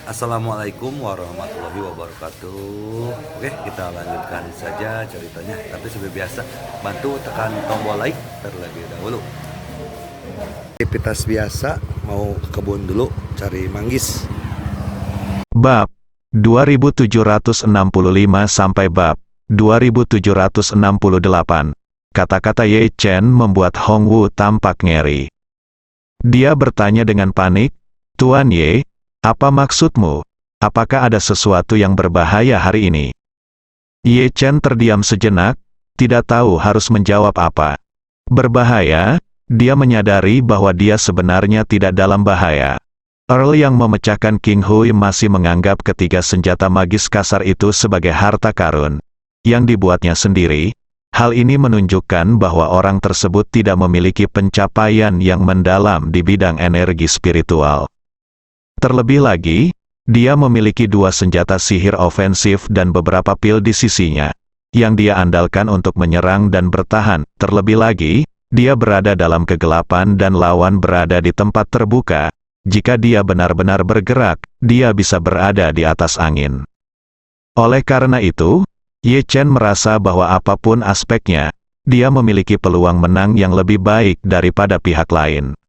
Assalamualaikum warahmatullahi wabarakatuh. Oke, kita lanjutkan saja ceritanya. Tapi seperti biasa, bantu tekan tombol like terlebih dahulu. Aktivitas biasa, mau ke kebun dulu cari manggis. Bab 2765 sampai bab 2768. Kata-kata Ye Chen membuat Hong Wu tampak ngeri. Dia bertanya dengan panik, "Tuan Ye, apa maksudmu? Apakah ada sesuatu yang berbahaya hari ini?" Ye Chen terdiam sejenak, tidak tahu harus menjawab apa. Berbahaya? Dia menyadari bahwa dia sebenarnya tidak dalam bahaya. Earl yang memecahkan King Hui masih menganggap ketiga senjata magis kasar itu sebagai harta karun yang dibuatnya sendiri. Hal ini menunjukkan bahwa orang tersebut tidak memiliki pencapaian yang mendalam di bidang energi spiritual. Terlebih lagi, dia memiliki dua senjata sihir ofensif dan beberapa pil di sisinya, yang dia andalkan untuk menyerang dan bertahan. Terlebih lagi, dia berada dalam kegelapan dan lawan berada di tempat terbuka. Jika dia benar-benar bergerak, dia bisa berada di atas angin. Oleh karena itu, Ye Chen merasa bahwa apapun aspeknya, dia memiliki peluang menang yang lebih baik daripada pihak lain.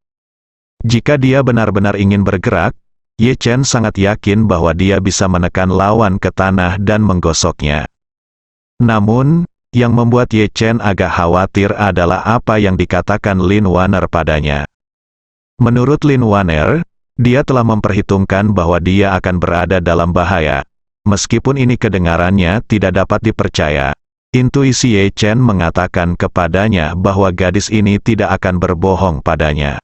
Jika dia benar-benar ingin bergerak, Ye Chen sangat yakin bahwa dia bisa menekan lawan ke tanah dan menggosoknya. Namun, yang membuat Ye Chen agak khawatir adalah apa yang dikatakan Lin Wanner padanya. Menurut Lin Wanner, dia telah memperhitungkan bahwa dia akan berada dalam bahaya. Meskipun ini kedengarannya tidak dapat dipercaya, intuisi Ye Chen mengatakan kepadanya bahwa gadis ini tidak akan berbohong padanya.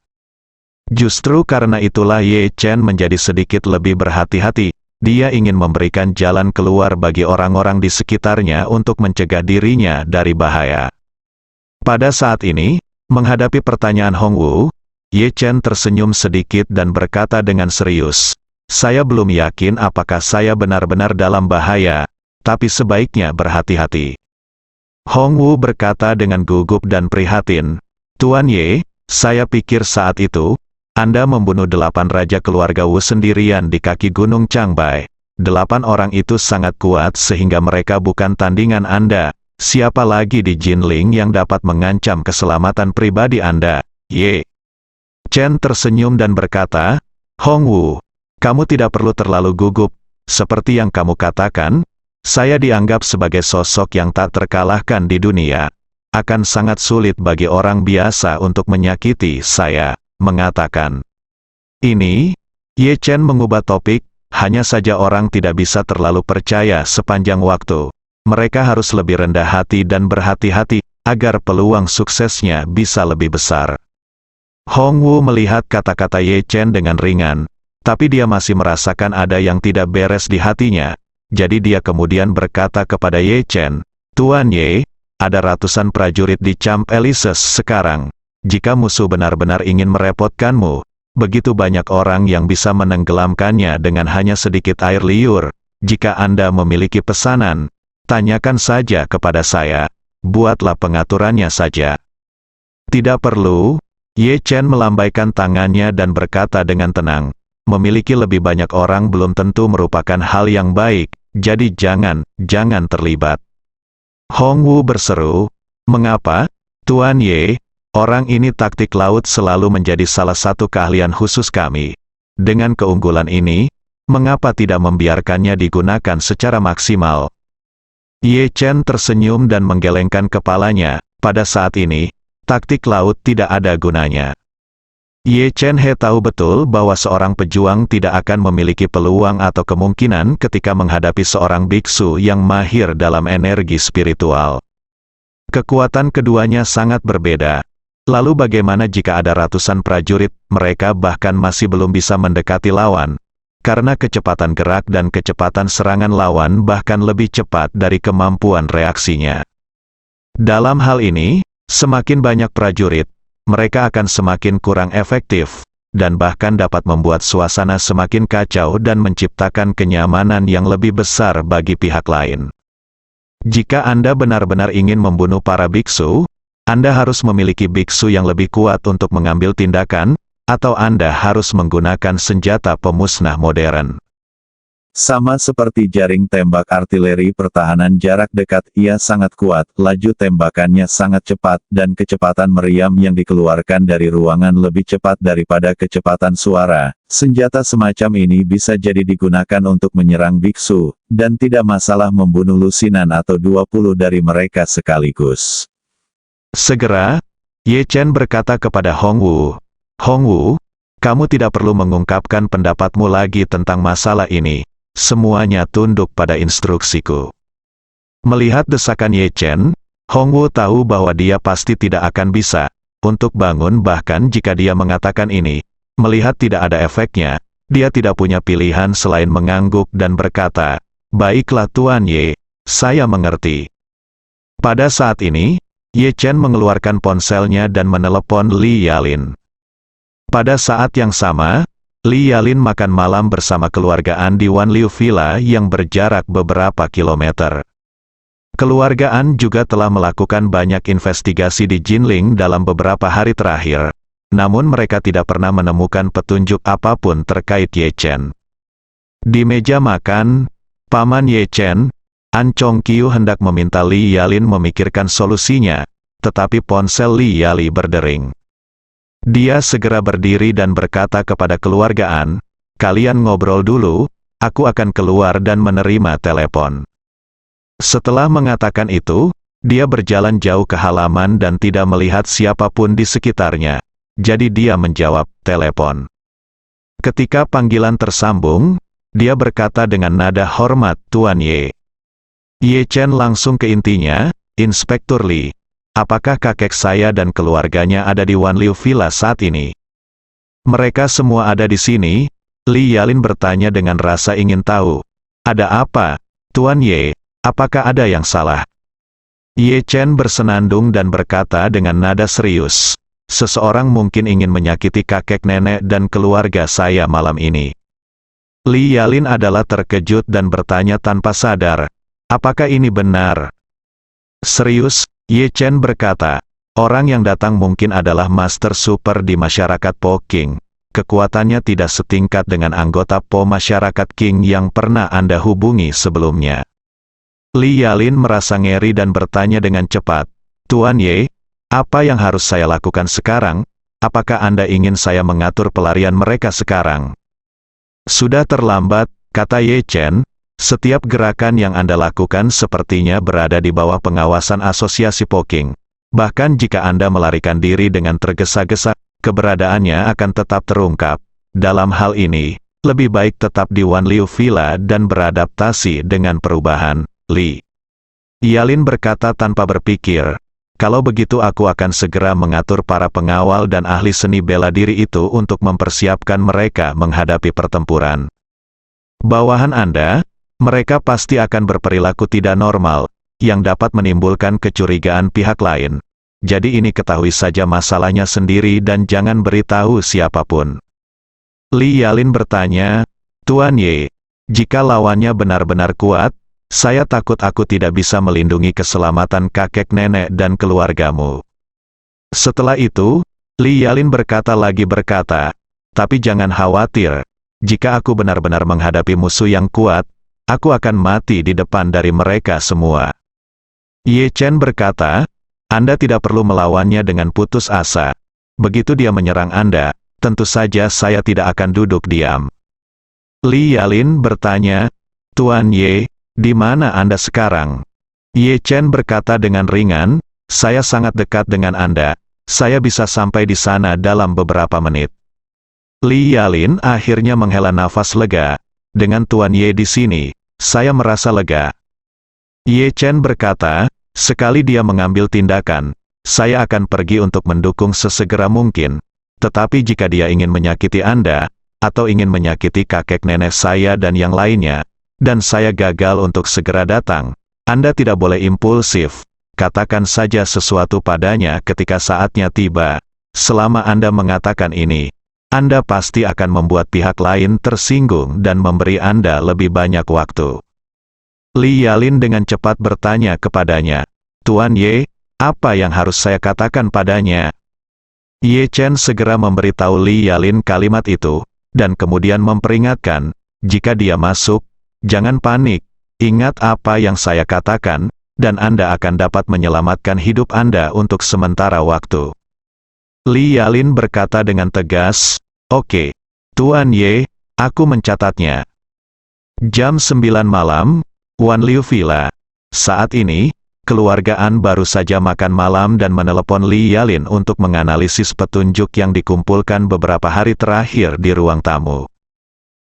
Justru karena itulah Ye Chen menjadi sedikit lebih berhati-hati. Dia ingin memberikan jalan keluar bagi orang-orang di sekitarnya untuk mencegah dirinya dari bahaya. Pada saat ini, menghadapi pertanyaan Hong Wu, Ye Chen tersenyum sedikit dan berkata dengan serius, "Saya belum yakin apakah saya benar-benar dalam bahaya, tapi sebaiknya berhati-hati." Hong Wu berkata dengan gugup dan prihatin, "Tuan Ye, saya pikir saat itu, Anda membunuh 8 raja keluarga Wu sendirian di kaki Gunung Changbai. 8 orang itu sangat kuat sehingga mereka bukan tandingan Anda. Siapa lagi di Jinling yang dapat mengancam keselamatan pribadi Anda, Ye?" Chen tersenyum dan berkata, "Hong Wu, kamu tidak perlu terlalu gugup. Seperti yang kamu katakan, saya dianggap sebagai sosok yang tak terkalahkan di dunia. Akan sangat sulit bagi orang biasa untuk menyakiti saya." Mengatakan ini, Ye Chen mengubah topik, "Hanya saja orang tidak bisa terlalu percaya sepanjang waktu. Mereka harus lebih rendah hati dan berhati-hati, agar peluang suksesnya bisa lebih besar." Hong Wu melihat kata-kata Ye Chen dengan ringan, tapi dia masih merasakan ada yang tidak beres di hatinya. Jadi dia kemudian berkata kepada Ye Chen, "Tuan Ye, ada ratusan prajurit di Camp Elises sekarang. Jika musuh benar-benar ingin merepotkanmu, begitu banyak orang yang bisa menenggelamkannya dengan hanya sedikit air liur. Jika Anda memiliki pesanan, tanyakan saja kepada saya. Buatlah pengaturannya saja." "Tidak perlu." Ye Chen melambaikan tangannya dan berkata dengan tenang, "Memiliki lebih banyak orang belum tentu merupakan hal yang baik, jadi jangan terlibat." Hong Wu berseru, "Mengapa, Tuan Ye? Orang ini taktik laut selalu menjadi salah satu keahlian khusus kami. Dengan keunggulan ini, mengapa tidak membiarkannya digunakan secara maksimal?" Ye Chen tersenyum dan menggelengkan kepalanya. Pada saat ini, taktik laut tidak ada gunanya. Ye Chen He tahu betul bahwa seorang pejuang tidak akan memiliki peluang atau kemungkinan ketika menghadapi seorang biksu yang mahir dalam energi spiritual. Kekuatan keduanya sangat berbeda. Lalu bagaimana jika ada ratusan prajurit, mereka bahkan masih belum bisa mendekati lawan? Karena kecepatan gerak dan kecepatan serangan lawan bahkan lebih cepat dari kemampuan reaksinya. Dalam hal ini, semakin banyak prajurit, mereka akan semakin kurang efektif, dan bahkan dapat membuat suasana semakin kacau dan menciptakan kenyamanan yang lebih besar bagi pihak lain. Jika Anda benar-benar ingin membunuh para biksu, Anda harus memiliki biksu yang lebih kuat untuk mengambil tindakan, atau Anda harus menggunakan senjata pemusnah modern. Sama seperti jaring tembak artileri pertahanan jarak dekat, ia sangat kuat, laju tembakannya sangat cepat, dan kecepatan meriam yang dikeluarkan dari ruangan lebih cepat daripada kecepatan suara. Senjata semacam ini bisa jadi digunakan untuk menyerang biksu, dan tidak masalah membunuh lusinan atau 20 dari mereka sekaligus. Segera, Ye Chen berkata kepada Hong Wu, "Hong Wu, kamu tidak perlu mengungkapkan pendapatmu lagi tentang masalah ini. Semuanya tunduk pada instruksiku." Melihat desakan Ye Chen, Hong Wu tahu bahwa dia pasti tidak akan bisa untuk bangun bahkan jika dia mengatakan ini. Melihat tidak ada efeknya, dia tidak punya pilihan selain mengangguk dan berkata, "Baiklah Tuan Ye, saya mengerti." Pada saat ini, Ye Chen mengeluarkan ponselnya dan menelepon Li Yalin. Pada saat yang sama, Li Yalin makan malam bersama keluarga An di Wan Liu Villa yang berjarak beberapa kilometer. Keluarga An juga telah melakukan banyak investigasi di Jinling dalam beberapa hari terakhir, namun mereka tidak pernah menemukan petunjuk apapun terkait Ye Chen. Di meja makan, Paman Ye Chen, An Chong Kiu hendak meminta Li Yalin memikirkan solusinya, tetapi ponsel Li Yali berdering. Dia segera berdiri dan berkata kepada keluarga An, "Kalian ngobrol dulu, aku akan keluar dan menerima telepon." Setelah mengatakan itu, dia berjalan jauh ke halaman dan tidak melihat siapapun di sekitarnya. Jadi dia menjawab telepon. Ketika panggilan tersambung, dia berkata dengan nada hormat, "Tuan Ye." Ye Chen langsung ke intinya, "Inspektur Li, apakah kakek saya dan keluarganya ada di Wan Liu Villa saat ini?" "Mereka semua ada di sini," Li Yalin bertanya dengan rasa ingin tahu. "Ada apa, Tuan Ye? Apakah ada yang salah?" Ye Chen bersenandung dan berkata dengan nada serius, "Seseorang mungkin ingin menyakiti kakek nenek dan keluarga saya malam ini." Li Yalin adalah terkejut dan bertanya tanpa sadar, "Apakah ini benar?" "Serius?" Ye Chen berkata, "Orang yang datang mungkin adalah Master Super di masyarakat Po King. Kekuatannya tidak setingkat dengan anggota Po masyarakat King yang pernah Anda hubungi sebelumnya." Li Yalin merasa ngeri dan bertanya dengan cepat, "Tuan Ye, apa yang harus saya lakukan sekarang? Apakah Anda ingin saya mengatur pelarian mereka sekarang?" "Sudah terlambat," kata Ye Chen. "Setiap gerakan yang Anda lakukan sepertinya berada di bawah pengawasan asosiasi Po King. Bahkan jika Anda melarikan diri dengan tergesa-gesa, keberadaannya akan tetap terungkap. Dalam hal ini, lebih baik tetap di Wan Liu Villa dan beradaptasi dengan perubahan." Li Yalin berkata tanpa berpikir, "Kalau begitu aku akan segera mengatur para pengawal dan ahli seni bela diri itu untuk mempersiapkan mereka menghadapi pertempuran. Bawahan Anda, mereka pasti akan berperilaku tidak normal, yang dapat menimbulkan kecurigaan pihak lain. Jadi ini ketahui saja masalahnya sendiri dan jangan beritahu siapapun." Li Yalin bertanya, "Tuan Ye, jika lawannya benar-benar kuat, saya takut aku tidak bisa melindungi keselamatan kakek nenek dan keluargamu." Setelah itu, Li Yalin berkata, "Tapi jangan khawatir, jika aku benar-benar menghadapi musuh yang kuat, aku akan mati di depan dari mereka semua." Ye Chen berkata, "Anda tidak perlu melawannya dengan putus asa. Begitu dia menyerang Anda, tentu saja saya tidak akan duduk diam." Li Yalin bertanya, "Tuan Ye, di mana Anda sekarang?" Ye Chen berkata dengan ringan, "Saya sangat dekat dengan Anda. Saya bisa sampai di sana dalam beberapa menit." Li Yalin akhirnya menghela nafas lega. "Dengan Tuan Ye di sini, saya merasa lega." Ye Chen berkata, "Sekali dia mengambil tindakan, saya akan pergi untuk mendukung sesegera mungkin. Tetapi jika dia ingin menyakiti Anda, atau ingin menyakiti kakek nenek saya dan yang lainnya, dan saya gagal untuk segera datang, Anda tidak boleh impulsif. Katakan saja sesuatu padanya ketika saatnya tiba. Selama Anda mengatakan ini, Anda pasti akan membuat pihak lain tersinggung dan memberi Anda lebih banyak waktu." Li Yalin dengan cepat bertanya kepadanya, "Tuan Ye, apa yang harus saya katakan padanya?" Ye Chen segera memberitahu Li Yalin kalimat itu, dan kemudian memperingatkan, jika dia masuk, Jangan panik, ingat apa yang saya katakan, dan Anda akan dapat menyelamatkan hidup Anda untuk sementara waktu. Li Yalin berkata dengan tegas, "Oke, Tuan Ye, aku mencatatnya." Jam 9 malam, Wan Liu Villa. Saat ini, keluarga An baru saja makan malam dan menelepon Li Yalin untuk menganalisis petunjuk yang dikumpulkan beberapa hari terakhir di ruang tamu.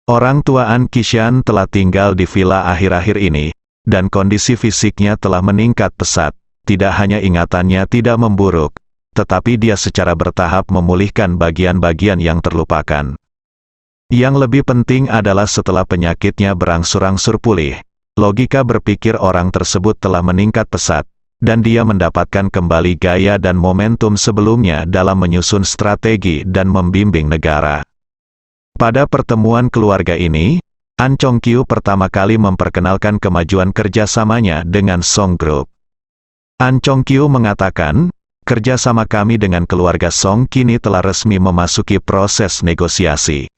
Orang tua An Qishan telah tinggal di villa akhir-akhir ini, dan kondisi fisiknya telah meningkat pesat. Tidak hanya ingatannya tidak memburuk, tetapi dia secara bertahap memulihkan bagian-bagian yang terlupakan. Yang lebih penting adalah setelah penyakitnya berangsur-angsur pulih, logika berpikir orang tersebut telah meningkat pesat, dan dia mendapatkan kembali gaya dan momentum sebelumnya dalam menyusun strategi dan membimbing negara. Pada pertemuan keluarga ini, An Chongqiu pertama kali memperkenalkan kemajuan kerjasamanya dengan Song Group. An Chongqiu mengatakan, kerjasama kami dengan keluarga Song kini telah resmi memasuki proses negosiasi.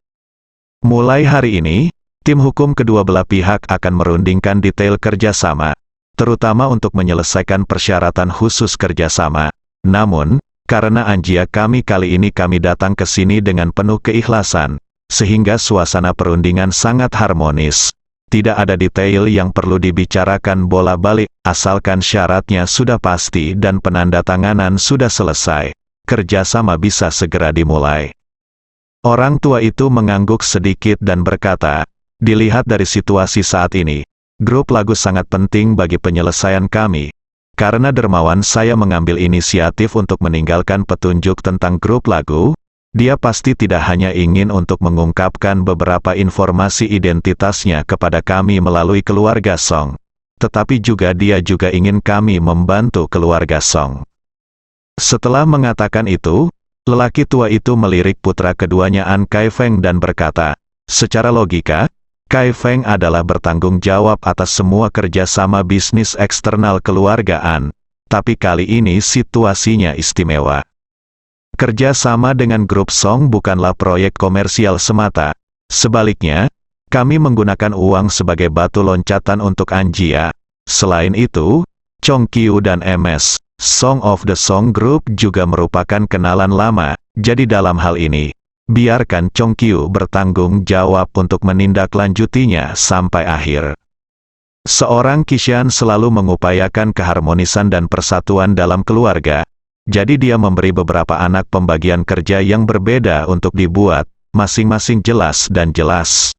Mulai hari ini, tim hukum kedua belah pihak akan merundingkan detail kerjasama, terutama untuk menyelesaikan persyaratan khusus kerjasama. Namun, karena Anjia kami kali ini kami datang ke sini dengan penuh keikhlasan, sehingga suasana perundingan sangat harmonis. Tidak ada detail yang perlu dibicarakan bola-balik, asalkan syaratnya sudah pasti dan penandatanganan sudah selesai. Kerjasama bisa segera dimulai. Orang tua itu mengangguk sedikit dan berkata, "Dilihat dari situasi saat ini, grup lagu sangat penting bagi penyelesaian kami. Karena dermawan saya mengambil inisiatif untuk meninggalkan petunjuk tentang grup lagu, dia pasti tidak hanya ingin untuk mengungkapkan beberapa informasi identitasnya kepada kami melalui keluarga Song, tetapi dia juga ingin kami membantu keluarga Song." Setelah mengatakan itu, lelaki tua itu melirik putra keduanya An Kaifeng dan berkata, "Secara logika, Kaifeng adalah bertanggung jawab atas semua kerjasama bisnis eksternal keluarga An, tapi kali ini situasinya istimewa. Kerja sama dengan grup Song bukanlah proyek komersial semata. Sebaliknya, kami menggunakan uang sebagai batu loncatan untuk Anjia. Selain itu, Chongqiu dan MS, Song of the Song Group juga merupakan kenalan lama. Jadi dalam hal ini, biarkan Chongqiu bertanggung jawab untuk menindaklanjutinya sampai akhir." Seorang Qishan selalu mengupayakan keharmonisan dan persatuan dalam keluarga. Jadi dia memberi beberapa anak pembagian kerja yang berbeda untuk dibuat, masing-masing jelas dan jelas.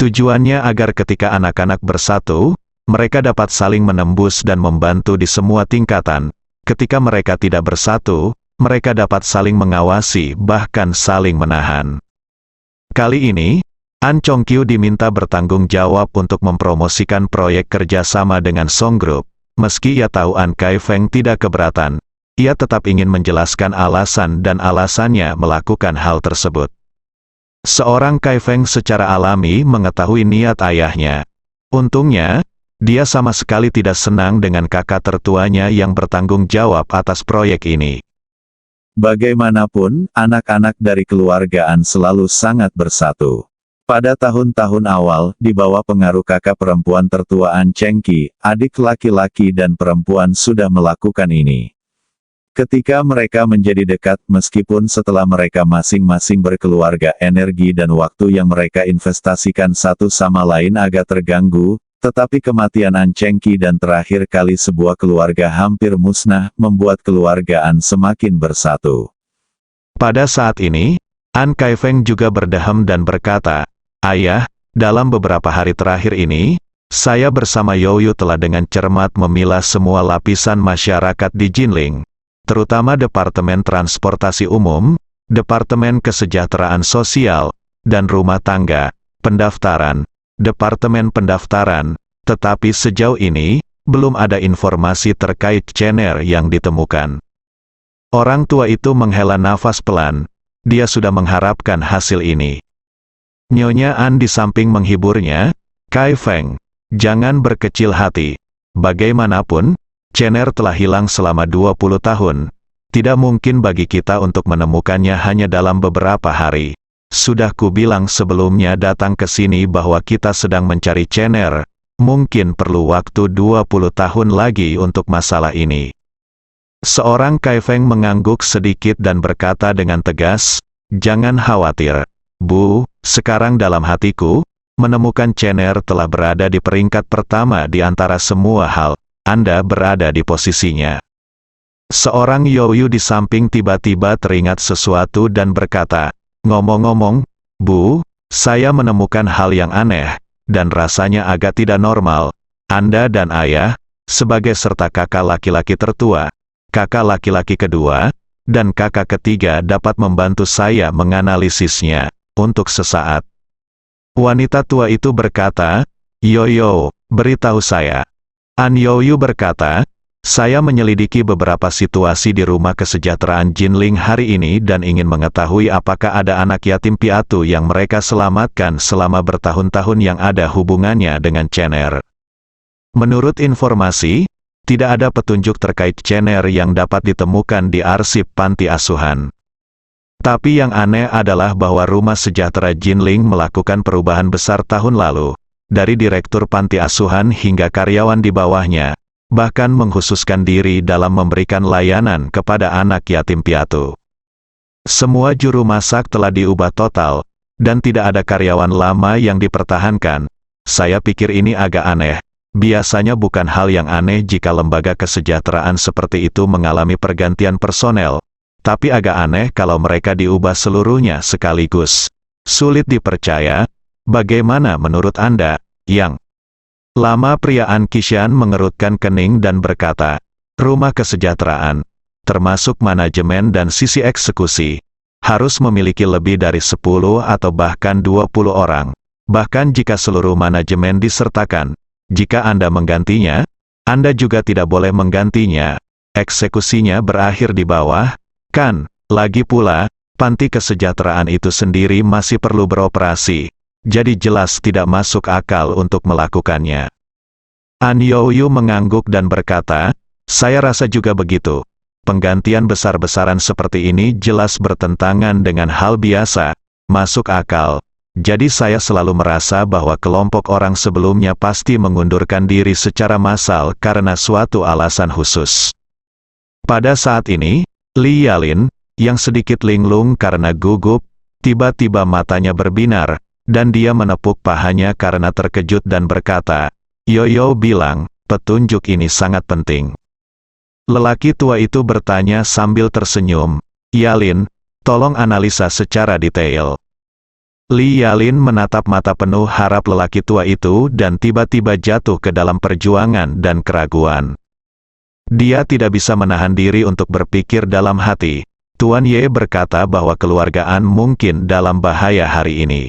Tujuannya agar ketika anak-anak bersatu, mereka dapat saling menembus dan membantu di semua tingkatan. Ketika mereka tidak bersatu, mereka dapat saling mengawasi bahkan saling menahan. Kali ini, An Chongqiu diminta bertanggung jawab untuk mempromosikan proyek kerjasama dengan Song Group. Meski ia tahu An Kaifeng tidak keberatan, ia tetap ingin menjelaskan alasan dan alasannya melakukan hal tersebut. Seorang Kaifeng secara alami mengetahui niat ayahnya. Untungnya, dia sama sekali tidak senang dengan kakak tertuanya yang bertanggung jawab atas proyek ini. Bagaimanapun, anak-anak dari keluargaan selalu sangat bersatu. Pada tahun-tahun awal, di bawah pengaruh kakak perempuan tertua An Chengqi, adik laki-laki dan perempuan sudah melakukan ini. Ketika mereka menjadi dekat, meskipun setelah mereka masing-masing berkeluarga, energi dan waktu yang mereka investasikan satu sama lain agak terganggu, tetapi kematian An Chengqi dan terakhir kali sebuah keluarga hampir musnah, membuat keluarga An semakin bersatu. Pada saat ini, An Kaifeng juga berdeham dan berkata, "Ayah, dalam beberapa hari terakhir ini, saya bersama Youyu telah dengan cermat memilah semua lapisan masyarakat di Jinling, terutama Departemen Transportasi Umum, Departemen Kesejahteraan Sosial, dan Rumah Tangga, Pendaftaran, Departemen Pendaftaran, tetapi sejauh ini, belum ada informasi terkait Chener yang ditemukan." Orang tua itu menghela nafas pelan, dia sudah mengharapkan hasil ini. Nyonya An di samping menghiburnya, "Kaifeng, jangan berkecil hati. Bagaimanapun, Chener telah hilang selama 20 tahun. Tidak mungkin bagi kita untuk menemukannya hanya dalam beberapa hari. Sudah kubilang sebelumnya datang ke sini bahwa kita sedang mencari Chener. Mungkin perlu waktu 20 tahun lagi untuk masalah ini. Seorang Kaifeng mengangguk sedikit dan berkata dengan tegas, "Jangan khawatir, Bu, sekarang dalam hatiku, menemukan Chener telah berada di peringkat pertama di antara semua hal. Anda berada di posisinya." Seorang Youyu di samping tiba-tiba teringat sesuatu dan berkata, "Ngomong-ngomong, Bu, saya menemukan hal yang aneh, dan rasanya agak tidak normal. Anda dan Ayah, sebagai serta kakak laki-laki tertua, kakak laki-laki kedua, dan kakak ketiga dapat membantu saya menganalisisnya, untuk sesaat." Wanita tua itu berkata, "Yoyo, beritahu saya." An Youyu berkata, "Saya menyelidiki beberapa situasi di rumah kesejahteraan Jinling hari ini dan ingin mengetahui apakah ada anak yatim piatu yang mereka selamatkan selama bertahun-tahun yang ada hubungannya dengan Chener. Menurut informasi, tidak ada petunjuk terkait Chener yang dapat ditemukan di arsip panti asuhan. Tapi yang aneh adalah bahwa Rumah Sejahtera Jinling melakukan perubahan besar tahun lalu, dari direktur panti asuhan hingga karyawan di bawahnya, bahkan mengkhususkan diri dalam memberikan layanan kepada anak yatim piatu. Semua juru masak telah diubah total, dan tidak ada karyawan lama yang dipertahankan. Saya pikir ini agak aneh. Biasanya bukan hal yang aneh jika lembaga kesejahteraan seperti itu mengalami pergantian personel, tapi agak aneh kalau mereka diubah seluruhnya sekaligus. Sulit dipercaya. Bagaimana menurut Anda, Yang? Lama pria An Kishan mengerutkan kening dan berkata, "Rumah kesejahteraan, termasuk manajemen dan sisi eksekusi, harus memiliki lebih dari 10 atau bahkan 20 orang. Bahkan jika seluruh manajemen disertakan, jika Anda menggantinya, Anda juga tidak boleh menggantinya. Eksekusinya berakhir di bawah, kan? Lagi pula, panti kesejahteraan itu sendiri masih perlu beroperasi. Jadi jelas tidak masuk akal untuk melakukannya." An Youyu mengangguk dan berkata, "Saya rasa juga begitu. Penggantian besar-besaran seperti ini jelas bertentangan dengan hal biasa, masuk akal. Jadi saya selalu merasa bahwa kelompok orang sebelumnya pasti mengundurkan diri secara massal karena suatu alasan khusus." Pada saat ini, Li Yalin, yang sedikit linglung karena gugup, tiba-tiba matanya berbinar, dan dia menepuk pahanya karena terkejut dan berkata, "Yoyo bilang, petunjuk ini sangat penting." Lelaki tua itu bertanya sambil tersenyum, "Yalin, tolong analisa secara detail." Li Yalin menatap mata penuh harap lelaki tua itu dan tiba-tiba jatuh ke dalam perjuangan dan keraguan. Dia tidak bisa menahan diri untuk berpikir dalam hati. Tuan Ye berkata bahwa keluarga An mungkin dalam bahaya hari ini.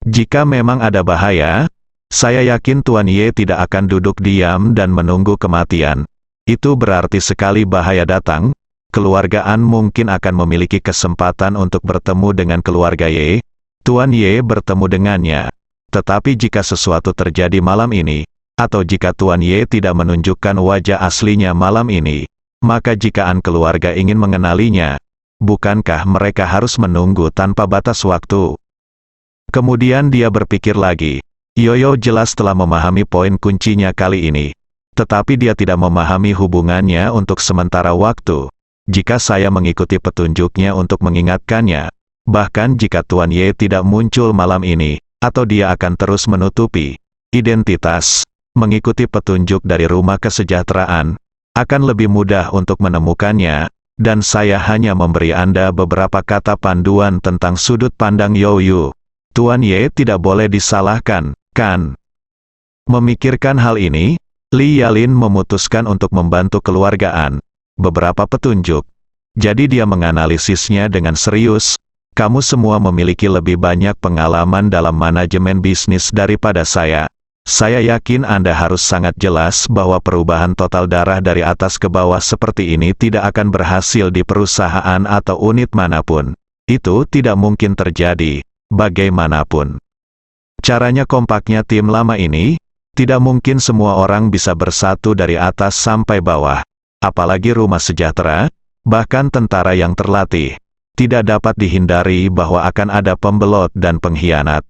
Jika memang ada bahaya, saya yakin Tuan Ye tidak akan duduk diam dan menunggu kematian. Itu berarti sekali bahaya datang, keluarga An mungkin akan memiliki kesempatan untuk bertemu dengan keluarga Ye. Tuan Ye bertemu dengannya. Tetapi jika sesuatu terjadi malam ini, atau jika Tuan Ye tidak menunjukkan wajah aslinya malam ini, maka jika An keluarga ingin mengenalinya, bukankah mereka harus menunggu tanpa batas waktu? Kemudian dia berpikir lagi. Yoyo jelas telah memahami poin kuncinya kali ini. Tetapi dia tidak memahami hubungannya untuk sementara waktu. Jika saya mengikuti petunjuknya untuk mengingatkannya, bahkan jika Tuan Ye tidak muncul malam ini, atau dia akan terus menutupi identitas, mengikuti petunjuk dari Rumah Kesejahteraan, akan lebih mudah untuk menemukannya, dan saya hanya memberi Anda beberapa kata panduan tentang sudut pandang Youyu. Tuan Ye tidak boleh disalahkan, kan? Memikirkan hal ini, Li Yalin memutuskan untuk membantu keluarga An. Beberapa petunjuk. Jadi dia menganalisisnya dengan serius. "Kamu semua memiliki lebih banyak pengalaman dalam manajemen bisnis daripada saya. Saya yakin Anda harus sangat jelas bahwa perubahan total darah dari atas ke bawah seperti ini tidak akan berhasil di perusahaan atau unit manapun. Itu tidak mungkin terjadi. Bagaimanapun caranya kompaknya tim lama ini, tidak mungkin semua orang bisa bersatu dari atas sampai bawah, apalagi Rumah Sejahtera, bahkan tentara yang terlatih. tidak dapat dihindari bahwa akan ada pembelot dan pengkhianat.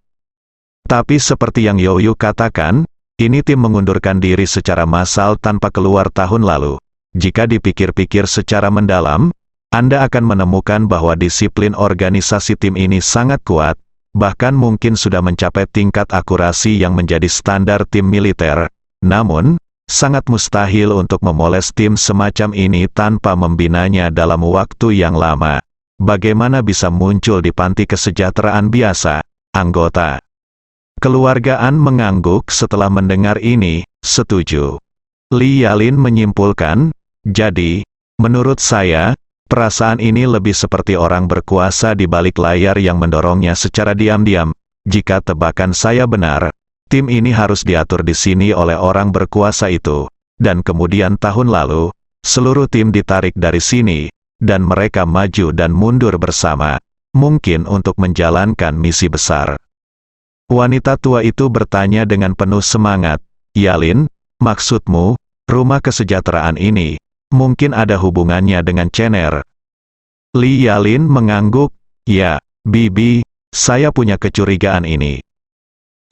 Tapi seperti yang Yoyu katakan, ini tim mengundurkan diri secara massal tanpa keluar tahun lalu. Jika dipikir-pikir secara mendalam, Anda akan menemukan bahwa disiplin organisasi tim ini sangat kuat, bahkan mungkin sudah mencapai tingkat akurasi yang menjadi standar tim militer. Namun, sangat mustahil untuk memoles tim semacam ini tanpa membinanya dalam waktu yang lama. Bagaimana bisa muncul di panti kesejahteraan biasa? Anggota keluargaan mengangguk setelah mendengar ini, setuju. Li Yalin menyimpulkan, jadi, menurut saya, perasaan ini lebih seperti orang berkuasa di balik layar yang mendorongnya secara diam-diam. Jika tebakan saya benar, tim ini harus diatur di sini oleh orang berkuasa itu. Dan kemudian tahun lalu, seluruh tim ditarik dari sini, dan mereka maju dan mundur bersama, mungkin untuk menjalankan misi besar. Wanita tua itu bertanya dengan penuh semangat, Yalin, maksudmu, rumah kesejahteraan ini, mungkin ada hubungannya dengan Chener? Li Yalin mengangguk, ya, Bibi, saya punya kecurigaan ini.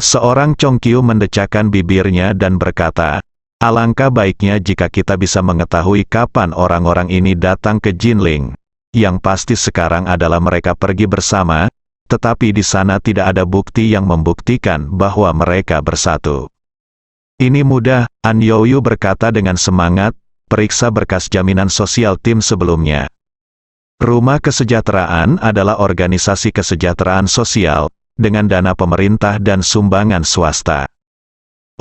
Seorang Chongqiu mendecakkan bibirnya dan berkata, alangkah baiknya jika kita bisa mengetahui kapan orang-orang ini datang ke Jinling. Yang pasti sekarang adalah mereka pergi bersama, tetapi di sana tidak ada bukti yang membuktikan bahwa mereka bersatu. Ini mudah, An Youyu berkata dengan semangat, periksa berkas jaminan sosial tim sebelumnya. Rumah kesejahteraan adalah organisasi kesejahteraan sosial, dengan dana pemerintah dan sumbangan swasta.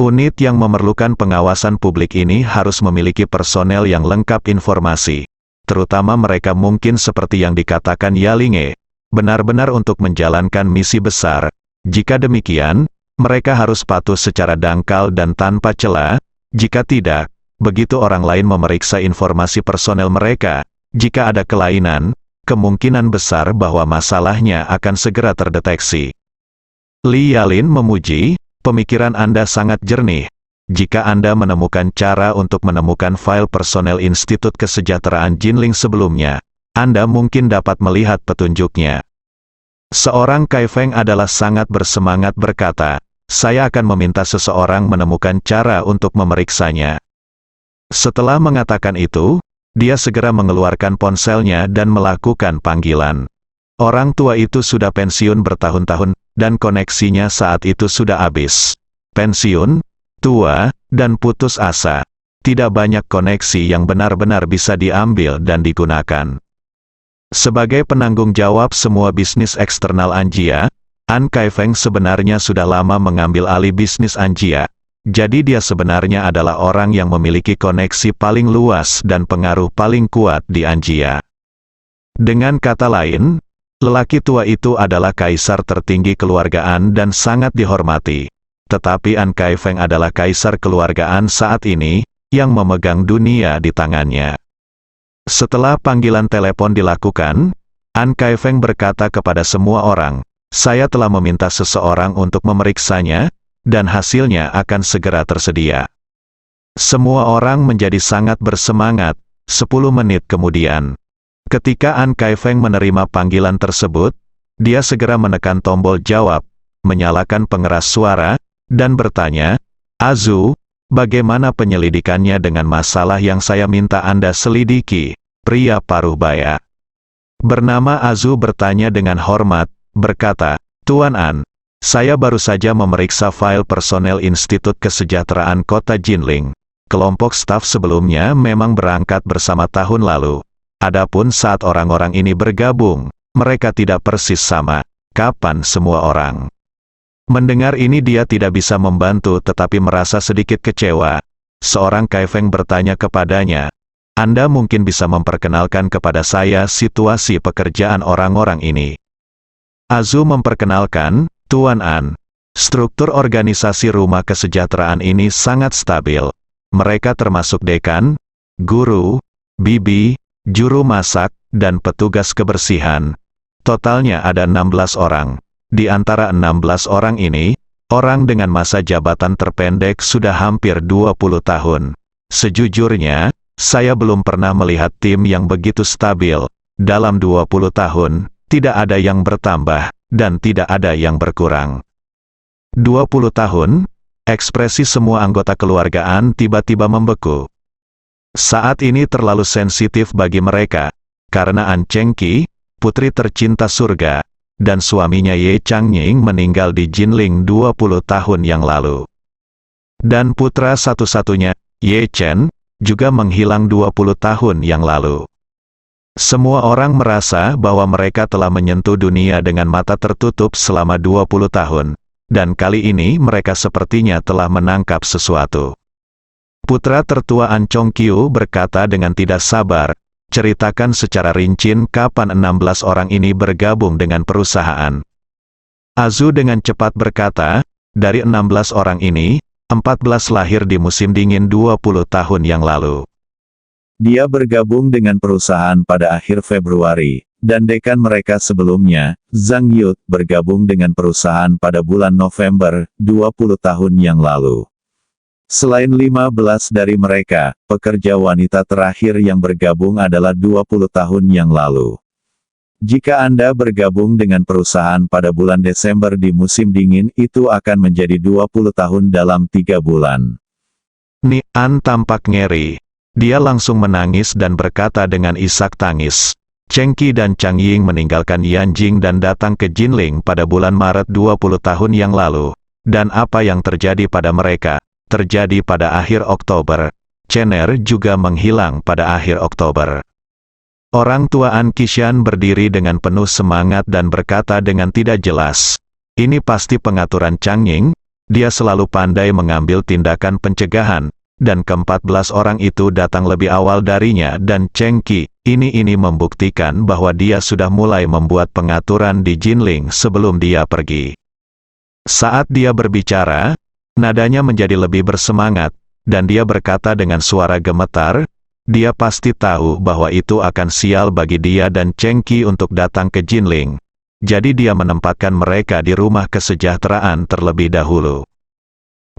Unit yang memerlukan pengawasan publik ini harus memiliki personel yang lengkap informasi, terutama mereka mungkin seperti yang dikatakan Yalinge, benar-benar untuk menjalankan misi besar. Jika demikian, mereka harus patuh secara dangkal dan tanpa celah. Jika tidak, begitu orang lain memeriksa informasi personel mereka, jika ada kelainan, kemungkinan besar bahwa masalahnya akan segera terdeteksi. Li Yalin memuji, pemikiran Anda sangat jernih. Jika Anda menemukan cara untuk menemukan file personel Institut Kesejahteraan Jinling sebelumnya, Anda mungkin dapat melihat petunjuknya. Seorang Kaifeng adalah sangat bersemangat berkata, saya akan meminta seseorang menemukan cara untuk memeriksanya. Setelah mengatakan itu, dia segera mengeluarkan ponselnya dan melakukan panggilan. Orang tua itu sudah pensiun bertahun-tahun, dan koneksinya saat itu sudah habis. Pensiun, tua, dan putus asa. Tidak banyak koneksi yang benar-benar bisa diambil dan digunakan. Sebagai penanggung jawab semua bisnis eksternal Anjia, An Kaifeng sebenarnya sudah lama mengambil alih bisnis Anjia. Jadi dia sebenarnya adalah orang yang memiliki koneksi paling luas dan pengaruh paling kuat di Anjia. Dengan kata lain, lelaki tua itu adalah kaisar tertinggi keluargaan dan sangat dihormati. Tetapi An Kaifeng adalah kaisar keluargaan saat ini, yang memegang dunia di tangannya. Setelah panggilan telepon dilakukan, An Kaifeng berkata kepada semua orang, saya telah meminta seseorang untuk memeriksanya, dan hasilnya akan segera tersedia. Semua orang menjadi sangat bersemangat. 10 menit kemudian, ketika An Kaifeng menerima panggilan tersebut, dia segera menekan tombol jawab, menyalakan pengeras suara, dan bertanya, Azu, bagaimana penyelidikannya dengan masalah yang saya minta Anda selidiki? Pria paruh baya bernama Azu bertanya dengan hormat, berkata, Tuan An, saya baru saja memeriksa file personel Institut Kesejahteraan Kota Jinling. Kelompok staf sebelumnya memang berangkat bersama tahun lalu. Adapun saat orang-orang ini bergabung, mereka tidak persis sama. Kapan semua orang? Mendengar ini dia tidak bisa membantu tetapi merasa sedikit kecewa. Seorang Kaifeng bertanya kepadanya, Anda mungkin bisa memperkenalkan kepada saya situasi pekerjaan orang-orang ini. Azu memperkenalkan, Tuan An, struktur organisasi rumah kesejahteraan ini sangat stabil. Mereka termasuk dekan, guru, bibi, juru masak, dan petugas kebersihan. Totalnya ada 16 orang. Di antara 16 orang ini, orang dengan masa jabatan terpendek sudah hampir 20 tahun. Sejujurnya, saya belum pernah melihat tim yang begitu stabil, dalam 20 tahun, tidak ada yang bertambah, dan tidak ada yang berkurang. 20 tahun, ekspresi semua anggota keluargaan tiba-tiba membeku. Saat ini terlalu sensitif bagi mereka, karena An Chengqi, putri tercinta surga, dan suaminya Ye Changying meninggal di Jinling 20 tahun yang lalu. Dan putra satu-satunya, Ye Chen, juga menghilang 20 tahun yang lalu. Semua orang merasa bahwa mereka telah menyentuh dunia dengan mata tertutup selama 20 tahun, dan kali ini mereka sepertinya telah menangkap sesuatu. Putra tertua An Chongqiu berkata dengan tidak sabar, ceritakan secara rinci kapan 16 orang ini bergabung dengan perusahaan. Azu dengan cepat berkata, dari 16 orang ini, 14 lahir di musim dingin 20 tahun yang lalu. Dia bergabung dengan perusahaan pada akhir Februari, dan dekan mereka sebelumnya, Zhang Yut, bergabung dengan perusahaan pada bulan November, 20 tahun yang lalu. Selain 15 dari mereka, pekerja wanita terakhir yang bergabung adalah 20 tahun yang lalu. Jika Anda bergabung dengan perusahaan pada bulan Desember di musim dingin, itu akan menjadi 20 tahun dalam 3 bulan. Nian tampak ngeri. Dia langsung menangis dan berkata dengan isak tangis. Chengqi dan Changying meninggalkan Yanjing dan datang ke Jinling pada bulan Maret 20 tahun yang lalu. Dan apa yang terjadi pada mereka, terjadi pada akhir Oktober. Chener juga menghilang pada akhir Oktober. Orang tua An Qishan berdiri dengan penuh semangat dan berkata dengan tidak jelas. Ini pasti pengaturan Changying, dia selalu pandai mengambil tindakan pencegahan. Dan ke-14 orang itu datang lebih awal darinya dan Chengqi, ini membuktikan bahwa dia sudah mulai membuat pengaturan di Jinling sebelum dia pergi. Saat dia berbicara, nadanya menjadi lebih bersemangat, dan dia berkata dengan suara gemetar, dia pasti tahu bahwa itu akan sial bagi dia dan Chengqi untuk datang ke Jinling. Jadi dia menempatkan mereka di rumah kesejahteraan terlebih dahulu.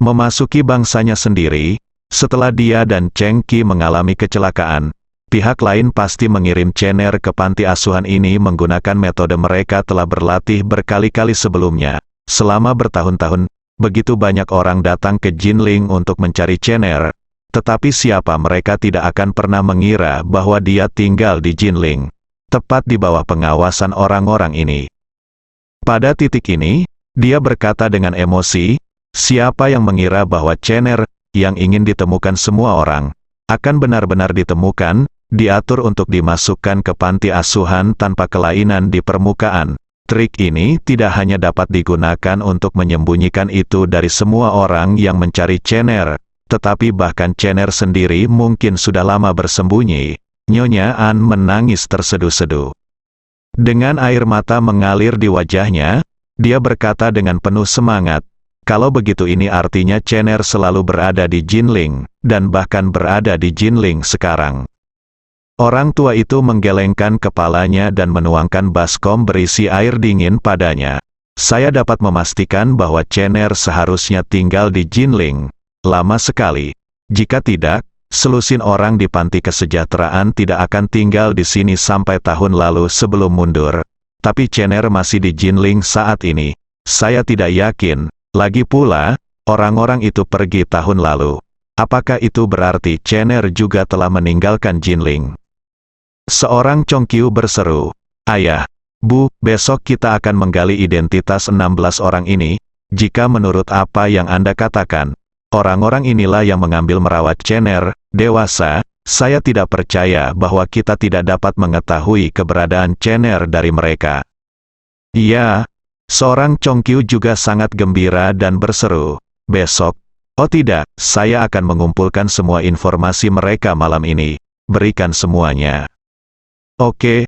Memasuki bangsanya sendiri, setelah dia dan Chengqi mengalami kecelakaan, pihak lain pasti mengirim Chener ke panti asuhan ini menggunakan metode mereka telah berlatih berkali-kali sebelumnya. Selama bertahun-tahun, begitu banyak orang datang ke Jinling untuk mencari Chener, tetapi siapa mereka tidak akan pernah mengira bahwa dia tinggal di Jinling, tepat di bawah pengawasan orang-orang ini. Pada titik ini, dia berkata dengan emosi, siapa yang mengira bahwa Chener, yang ingin ditemukan semua orang, akan benar-benar ditemukan, diatur untuk dimasukkan ke panti asuhan tanpa kelainan di permukaan. Trik ini tidak hanya dapat digunakan untuk menyembunyikan itu dari semua orang yang mencari Chener, tetapi bahkan Chener sendiri mungkin sudah lama bersembunyi. Nyonya An menangis terseduh-seduh. Dengan air mata mengalir di wajahnya, dia berkata dengan penuh semangat, kalau begitu ini artinya Chener selalu berada di Jinling, dan bahkan berada di Jinling sekarang. Orang tua itu menggelengkan kepalanya dan menuangkan baskom berisi air dingin padanya. Saya dapat memastikan bahwa Chener seharusnya tinggal di Jinling. Lama sekali. Jika tidak, selusin orang di panti kesejahteraan tidak akan tinggal di sini sampai tahun lalu sebelum mundur. Tapi Chener masih di Jinling saat ini. Saya tidak yakin. Lagi pula, orang-orang itu pergi tahun lalu. Apakah itu berarti Chener juga telah meninggalkan Jinling? Seorang Chongqiu berseru, Ayah, Bu, besok kita akan menggali identitas 16 orang ini. Jika menurut apa yang Anda katakan, orang-orang inilah yang mengambil merawat Chener, dewasa, saya tidak percaya bahwa kita tidak dapat mengetahui keberadaan Chener dari mereka. Iya. Seorang Chongqiu juga sangat gembira dan berseru, besok, oh tidak, saya akan mengumpulkan semua informasi mereka malam ini, berikan semuanya. Oke,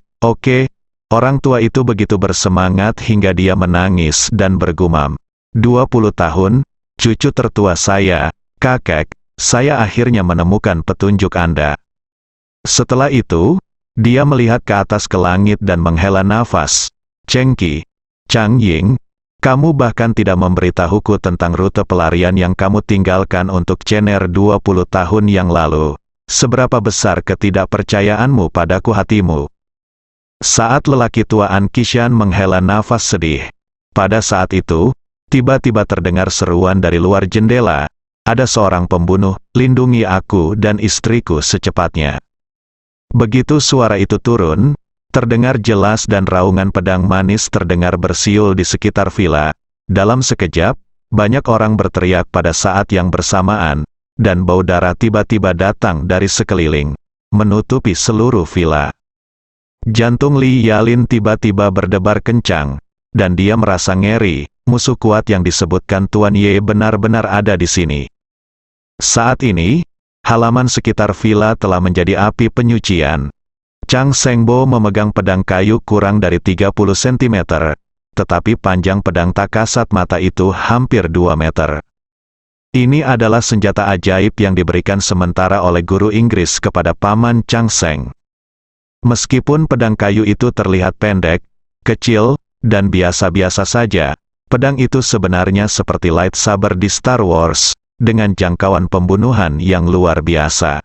orang tua itu begitu bersemangat hingga dia menangis dan bergumam, 20 tahun, cucu tertua saya, kakek, saya akhirnya menemukan petunjuk Anda. Setelah itu, dia melihat ke atas ke langit dan menghela nafas, Chengqi, Changying, kamu bahkan tidak memberitahuku tentang rute pelarian yang kamu tinggalkan untuk Chener 20 tahun yang lalu. Seberapa besar ketidakpercayaanmu padaku hatimu? Saat lelaki tua An Kishan menghela nafas sedih. Pada saat itu, tiba-tiba terdengar seruan dari luar jendela, "Ada seorang pembunuh, lindungi aku dan istriku secepatnya." Begitu suara itu turun, terdengar jelas dan raungan pedang manis terdengar bersiul di sekitar villa. Dalam sekejap, banyak orang berteriak pada saat yang bersamaan, dan bau darah tiba-tiba datang dari sekeliling, menutupi seluruh villa. Jantung Li Yalin tiba-tiba berdebar kencang, dan dia merasa ngeri, musuh kuat yang disebutkan Tuan Ye benar-benar ada di sini. Saat ini, halaman sekitar villa telah menjadi api penyucian. Chang Sengbo memegang pedang kayu kurang dari 30 cm, tetapi panjang pedang tak kasat mata itu hampir 2 meter. Ini adalah senjata ajaib yang diberikan sementara oleh guru Inggris kepada paman Chang Seng. Meskipun pedang kayu itu terlihat pendek, kecil, dan biasa-biasa saja, pedang itu sebenarnya seperti lightsaber di Star Wars, dengan jangkauan pembunuhan yang luar biasa.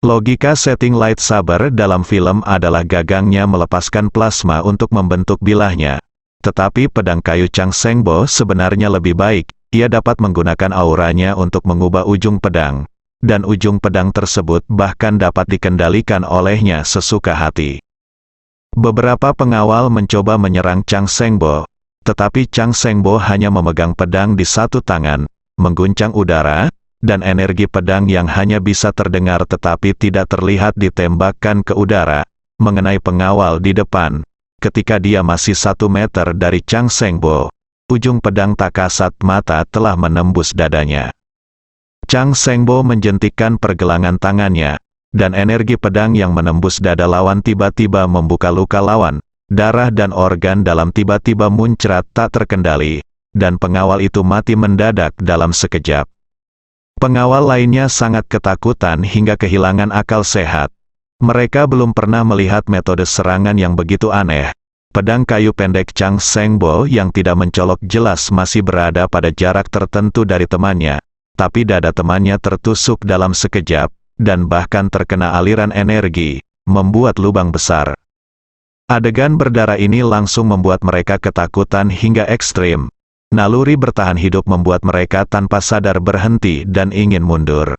Logika setting lightsaber dalam film adalah gagangnya melepaskan plasma untuk membentuk bilahnya. Tetapi pedang kayu Chang Sengbo sebenarnya lebih baik, ia dapat menggunakan auranya untuk mengubah ujung pedang. Dan ujung pedang tersebut bahkan dapat dikendalikan olehnya sesuka hati. Beberapa pengawal mencoba menyerang Chang Sengbo, tetapi Chang Sengbo hanya memegang pedang di satu tangan, mengguncang udara, dan energi pedang yang hanya bisa terdengar tetapi tidak terlihat ditembakkan ke udara, mengenai pengawal di depan. Ketika dia masih 1 meter dari Chang Sengbo, ujung pedang tak kasat mata telah menembus dadanya. Chang Sengbo menjentikkan pergelangan tangannya, dan energi pedang yang menembus dada lawan tiba-tiba membuka luka lawan. Darah dan organ dalam tiba-tiba muncrat tak terkendali, dan pengawal itu mati mendadak dalam sekejap. Pengawal lainnya sangat ketakutan hingga kehilangan akal sehat. Mereka belum pernah melihat metode serangan yang begitu aneh. Pedang kayu pendek Chang Sengbo yang tidak mencolok jelas masih berada pada jarak tertentu dari temannya. Tapi dada temannya tertusuk dalam sekejap, dan bahkan terkena aliran energi, membuat lubang besar. Adegan berdarah ini langsung membuat mereka ketakutan hingga ekstrim. Naluri bertahan hidup membuat mereka tanpa sadar berhenti dan ingin mundur.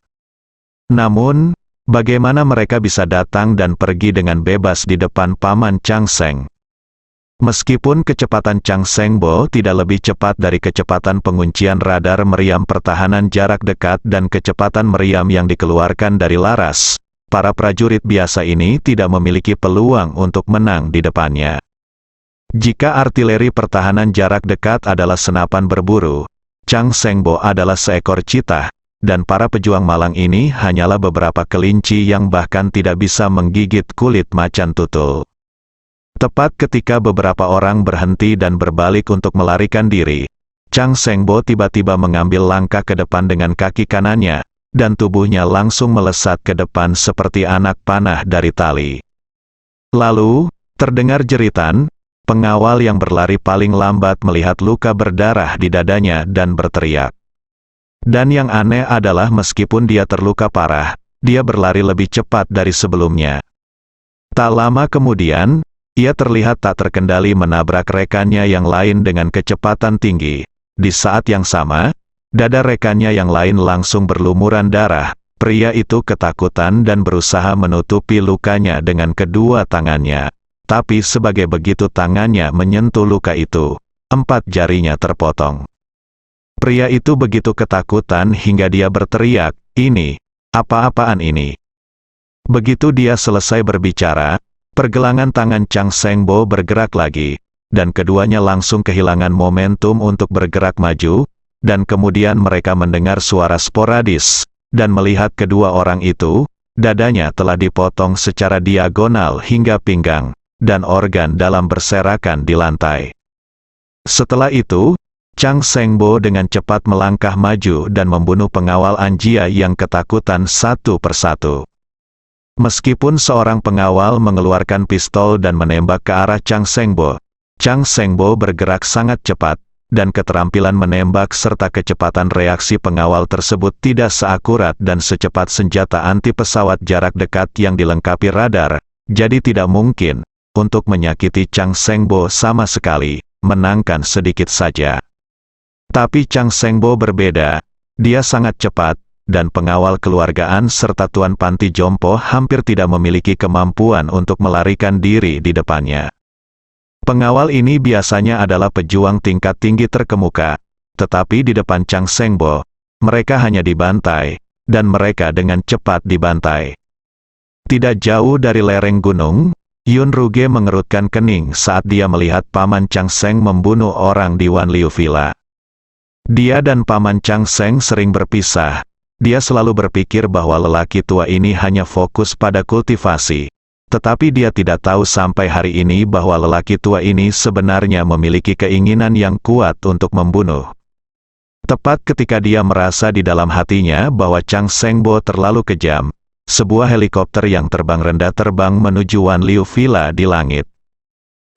Namun, bagaimana mereka bisa datang dan pergi dengan bebas di depan paman Chang Seng? Meskipun kecepatan Chang Sengbo tidak lebih cepat dari kecepatan penguncian radar meriam pertahanan jarak dekat dan kecepatan meriam yang dikeluarkan dari laras, para prajurit biasa ini tidak memiliki peluang untuk menang di depannya. Jika artileri pertahanan jarak dekat adalah senapan berburu, Chang Sengbo adalah seekor citah, dan para pejuang malang ini hanyalah beberapa kelinci yang bahkan tidak bisa menggigit kulit macan tutul. Tepat ketika beberapa orang berhenti dan berbalik untuk melarikan diri, Chang Sengbo tiba-tiba mengambil langkah ke depan dengan kaki kanannya, dan tubuhnya langsung melesat ke depan seperti anak panah dari tali. Lalu, terdengar jeritan, pengawal yang berlari paling lambat melihat luka berdarah di dadanya dan berteriak. Dan yang aneh adalah meskipun dia terluka parah, dia berlari lebih cepat dari sebelumnya. Tak lama kemudian, ia terlihat tak terkendali menabrak rekannya yang lain dengan kecepatan tinggi. Di saat yang sama, dada rekannya yang lain langsung berlumuran darah. Pria itu ketakutan dan berusaha menutupi lukanya dengan kedua tangannya. Tapi sebagai begitu tangannya menyentuh luka itu, 4 jarinya terpotong. Pria itu begitu ketakutan hingga dia berteriak, "Ini, apa-apaan ini?" Begitu dia selesai berbicara, pergelangan tangan Chang Sengbo bergerak lagi, dan keduanya langsung kehilangan momentum untuk bergerak maju, dan kemudian mereka mendengar suara sporadis, dan melihat kedua orang itu, dadanya telah dipotong secara diagonal hingga pinggang, dan organ dalam berserakan di lantai. Setelah itu, Chang Sengbo dengan cepat melangkah maju dan membunuh pengawal Anjia yang ketakutan satu persatu. Meskipun seorang pengawal mengeluarkan pistol dan menembak ke arah Chang Sengbo bergerak sangat cepat, dan keterampilan menembak serta kecepatan reaksi pengawal tersebut tidak seakurat dan secepat senjata anti pesawat jarak dekat yang dilengkapi radar, jadi tidak mungkin untuk menyakiti Chang Sengbo sama sekali, menangkan sedikit saja. Tapi Chang Sengbo berbeda, dia sangat cepat, dan pengawal keluargaan serta tuan panti jompo hampir tidak memiliki kemampuan untuk melarikan diri di depannya. Pengawal ini biasanya adalah pejuang tingkat tinggi terkemuka, tetapi di depan Chang Sengbo, mereka hanya dibantai, dan mereka dengan cepat dibantai. Tidak jauh dari lereng gunung, Yun Ruge mengerutkan kening saat dia melihat Paman Chang Seng membunuh orang di Wan Liu Villa. Dia dan Paman Chang Seng sering berpisah. Dia selalu berpikir bahwa lelaki tua ini hanya fokus pada kultivasi. Tetapi dia tidak tahu sampai hari ini bahwa lelaki tua ini sebenarnya memiliki keinginan yang kuat untuk membunuh. Tepat ketika dia merasa di dalam hatinya bahwa Chang Sengbo terlalu kejam, sebuah helikopter yang terbang rendah terbang menuju Wan Liu Villa di langit.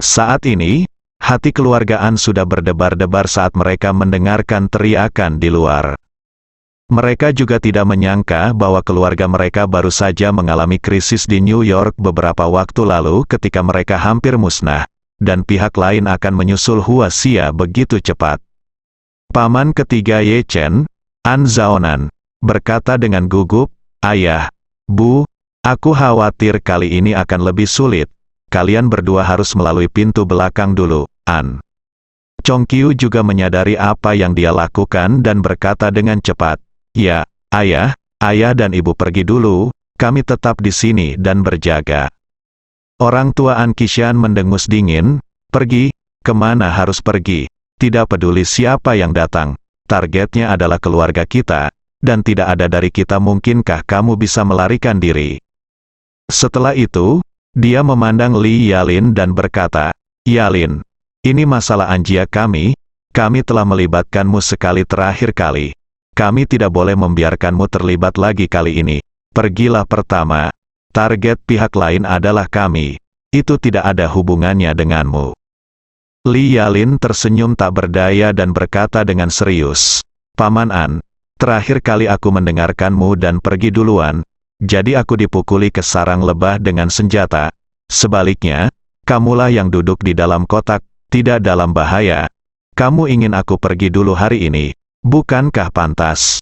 Saat ini, hati keluargaan sudah berdebar-debar saat mereka mendengarkan teriakan di luar. Mereka juga tidak menyangka bahwa keluarga mereka baru saja mengalami krisis di New York beberapa waktu lalu ketika mereka hampir musnah, dan pihak lain akan menyusul Huaxia begitu cepat. Paman ketiga Ye Chen, An Zaonan, berkata dengan gugup, "Ayah, Bu, aku khawatir kali ini akan lebih sulit. Kalian berdua harus melalui pintu belakang dulu, An." Chong Qiu juga menyadari apa yang dia lakukan dan berkata dengan cepat, "Ya, ayah dan ibu pergi dulu, kami tetap di sini dan berjaga." Orang tua An Qishan mendengus dingin, "Pergi? Kemana harus pergi? Tidak peduli siapa yang datang, targetnya adalah keluarga kita, dan tidak ada dari kita mungkinkah kamu bisa melarikan diri." Setelah itu, dia memandang Li Yalin dan berkata, "Yalin, ini masalah anjia kami telah melibatkanmu sekali terakhir kali. Kami tidak boleh membiarkanmu terlibat lagi kali ini. Pergilah pertama. Target pihak lain adalah kami. Itu tidak ada hubungannya denganmu." Li Yalin tersenyum tak berdaya dan berkata dengan serius, "Paman An, terakhir kali aku mendengarkanmu dan pergi duluan, jadi aku dipukuli ke sarang lebah dengan senjata. Sebaliknya, kamulah yang duduk di dalam kotak, tidak dalam bahaya. Kamu ingin aku pergi dulu hari ini, bukankah pantas?"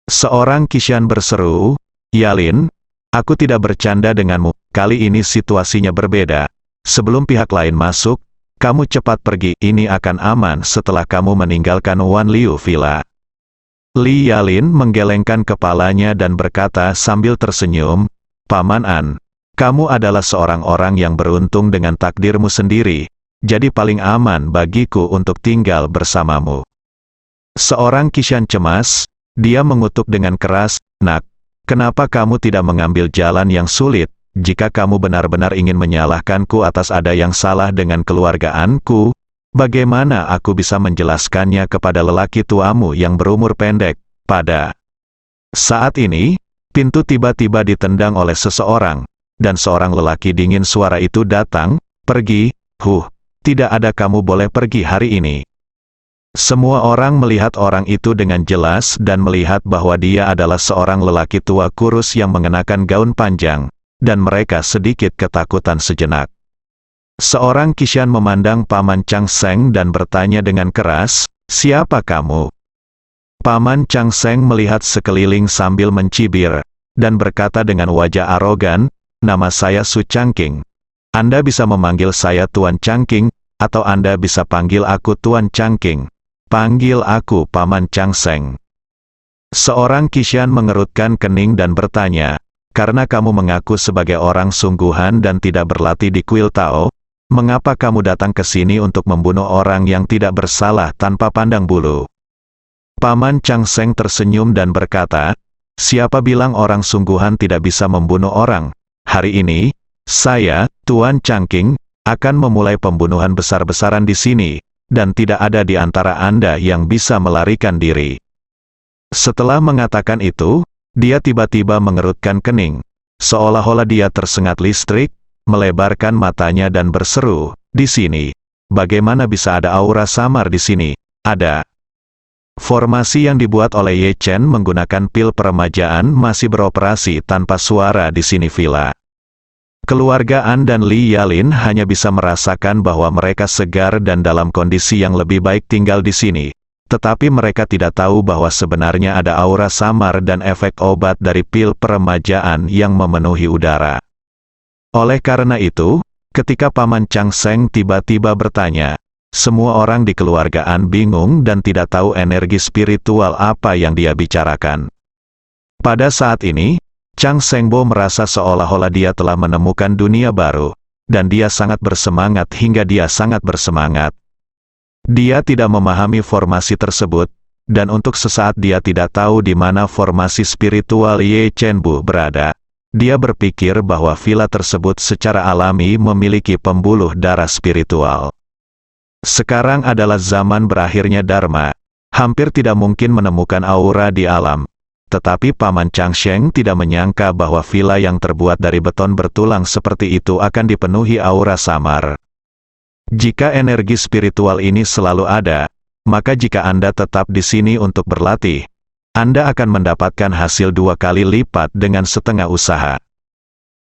Seorang Qishan berseru, "Yalin, aku tidak bercanda denganmu, kali ini situasinya berbeda. Sebelum pihak lain masuk, kamu cepat pergi, ini akan aman setelah kamu meninggalkan Wan Liu Villa." Li Yalin menggelengkan kepalanya dan berkata sambil tersenyum, "Paman An, kamu adalah seorang orang yang beruntung dengan takdirmu sendiri, jadi paling aman bagiku untuk tinggal bersamamu." Seorang Qishan cemas, dia mengutuk dengan keras, "Nak, kenapa kamu tidak mengambil jalan yang sulit? Jika kamu benar-benar ingin menyalahkanku atas ada yang salah dengan keluargaanku, bagaimana aku bisa menjelaskannya kepada lelaki tuamu yang berumur pendek?" Pada saat ini, pintu tiba-tiba ditendang oleh seseorang, dan seorang lelaki dingin suara itu datang, "Pergi, tidak ada, kamu boleh pergi hari ini." Semua orang melihat orang itu dengan jelas dan melihat bahwa dia adalah seorang lelaki tua kurus yang mengenakan gaun panjang, dan mereka sedikit ketakutan sejenak. Seorang Qishan memandang Paman Chang Seng dan bertanya dengan keras, "Siapa kamu?" Paman Chang Seng melihat sekeliling sambil mencibir, dan berkata dengan wajah arogan, "Nama saya Su Changqing. Anda bisa memanggil saya Tuan Changqing, atau Anda bisa panggil aku Tuan Changqing. Panggil aku Paman Chang Seng." Seorang Qishan mengerutkan kening dan bertanya, "Karena kamu mengaku sebagai orang sungguhan dan tidak berlatih di kuil Tao, mengapa kamu datang ke sini untuk membunuh orang yang tidak bersalah tanpa pandang bulu?" Paman Chang Seng tersenyum dan berkata, "Siapa bilang orang sungguhan tidak bisa membunuh orang? Hari ini, saya, Tuan Changqing, akan memulai pembunuhan besar-besaran di sini, dan tidak ada di antara Anda yang bisa melarikan diri." Setelah mengatakan itu, dia tiba-tiba mengerutkan kening, seolah-olah dia tersengat listrik, melebarkan matanya dan berseru, "Di sini, bagaimana bisa ada aura samar di sini? Ada." Formasi yang dibuat oleh Ye Chen menggunakan pil peremajaan masih beroperasi tanpa suara di sini villa. Keluarga An dan Li Yalin hanya bisa merasakan bahwa mereka segar dan dalam kondisi yang lebih baik tinggal di sini. Tetapi mereka tidak tahu bahwa sebenarnya ada aura samar dan efek obat dari pil peremajaan yang memenuhi udara. Oleh karena itu, ketika Paman Chang Seng tiba-tiba bertanya, semua orang di keluarga An bingung dan tidak tahu energi spiritual apa yang dia bicarakan. Pada saat ini, Chang Sengbo merasa seolah-olah dia telah menemukan dunia baru, dan dia sangat bersemangat hingga dia sangat bersemangat. Dia tidak memahami formasi tersebut, dan untuk sesaat dia tidak tahu di mana formasi spiritual Ye Chenbu berada. Dia berpikir bahwa villa tersebut secara alami memiliki pembuluh darah spiritual. Sekarang adalah zaman berakhirnya Dharma. Hampir tidak mungkin menemukan aura di alam. Tetapi Paman Chang Sheng tidak menyangka bahwa villa yang terbuat dari beton bertulang seperti itu akan dipenuhi aura samar. Jika energi spiritual ini selalu ada, maka jika Anda tetap di sini untuk berlatih, Anda akan mendapatkan hasil 2 kali lipat dengan setengah usaha.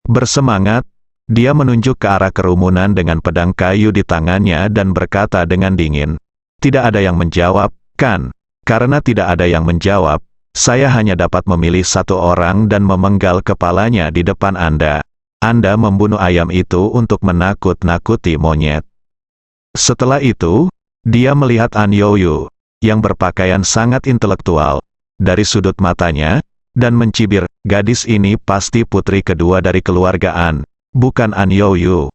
Bersemangat, dia menunjuk ke arah kerumunan dengan pedang kayu di tangannya dan berkata dengan dingin, "Tidak ada yang menjawab, kan? Karena tidak ada yang menjawab, saya hanya dapat memilih 1 orang dan memenggal kepalanya di depan Anda. Anda membunuh ayam itu untuk menakut-nakuti monyet." Setelah itu, dia melihat An Youyu, yang berpakaian sangat intelektual, dari sudut matanya, dan mencibir, "Gadis ini pasti putri kedua dari keluarga An, bukan An Youyu."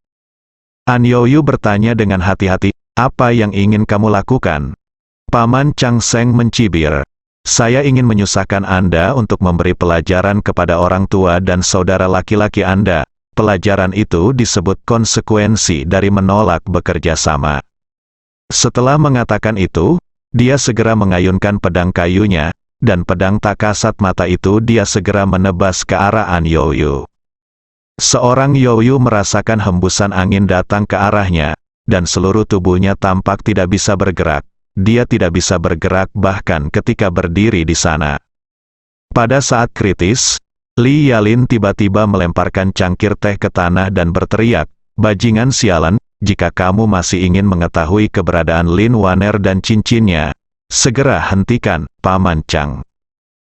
An Youyu bertanya dengan hati-hati, "Apa yang ingin kamu lakukan?" Paman Chang Seng mencibir, "Saya ingin menyusahkan Anda untuk memberi pelajaran kepada orang tua dan saudara laki-laki Anda. Pelajaran itu disebut konsekuensi dari menolak bekerja sama." Setelah mengatakan itu, dia segera mengayunkan pedang kayunya, dan pedang tak kasat mata itu dia segera menebas ke arah An Youyu. Seorang Youyu merasakan hembusan angin datang ke arahnya, dan seluruh tubuhnya tampak tidak bisa bergerak. Dia tidak bisa bergerak bahkan ketika berdiri di sana. Pada saat kritis, Li Yalin tiba-tiba melemparkan cangkir teh ke tanah dan berteriak, "Bajingan sialan, jika kamu masih ingin mengetahui keberadaan Lin Waner dan cincinnya, segera hentikan, Paman Chang."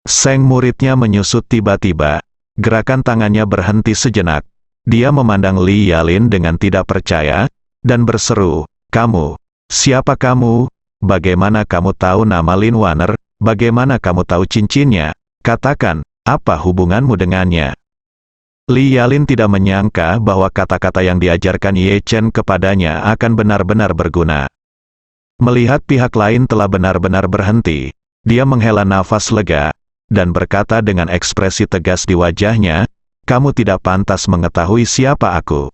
Seng muridnya menyusut tiba-tiba, gerakan tangannya berhenti sejenak. Dia memandang Li Yalin dengan tidak percaya, dan berseru, "Kamu, siapa kamu? Bagaimana kamu tahu nama Lin Waner? Bagaimana kamu tahu cincinnya? Katakan, apa hubunganmu dengannya?" Li Yalin tidak menyangka bahwa kata-kata yang diajarkan Ye Chen kepadanya akan benar-benar berguna. Melihat pihak lain telah benar-benar berhenti, dia menghela nafas lega, dan berkata dengan ekspresi tegas di wajahnya, "Kamu tidak pantas mengetahui siapa aku."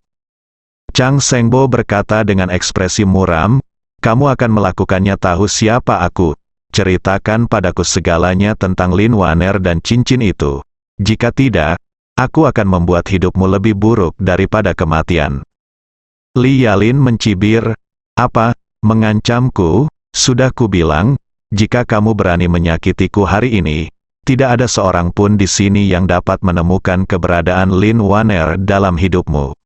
Chang Sengbo berkata dengan ekspresi muram, "Kamu akan melakukannya tahu siapa aku. Ceritakan padaku segalanya tentang Lin Waner dan cincin itu. Jika tidak, aku akan membuat hidupmu lebih buruk daripada kematian." Li Yalin mencibir, "Apa, mengancamku? Sudah kubilang, jika kamu berani menyakitiku hari ini, tidak ada seorang pun di sini yang dapat menemukan keberadaan Lin Waner dalam hidupmu."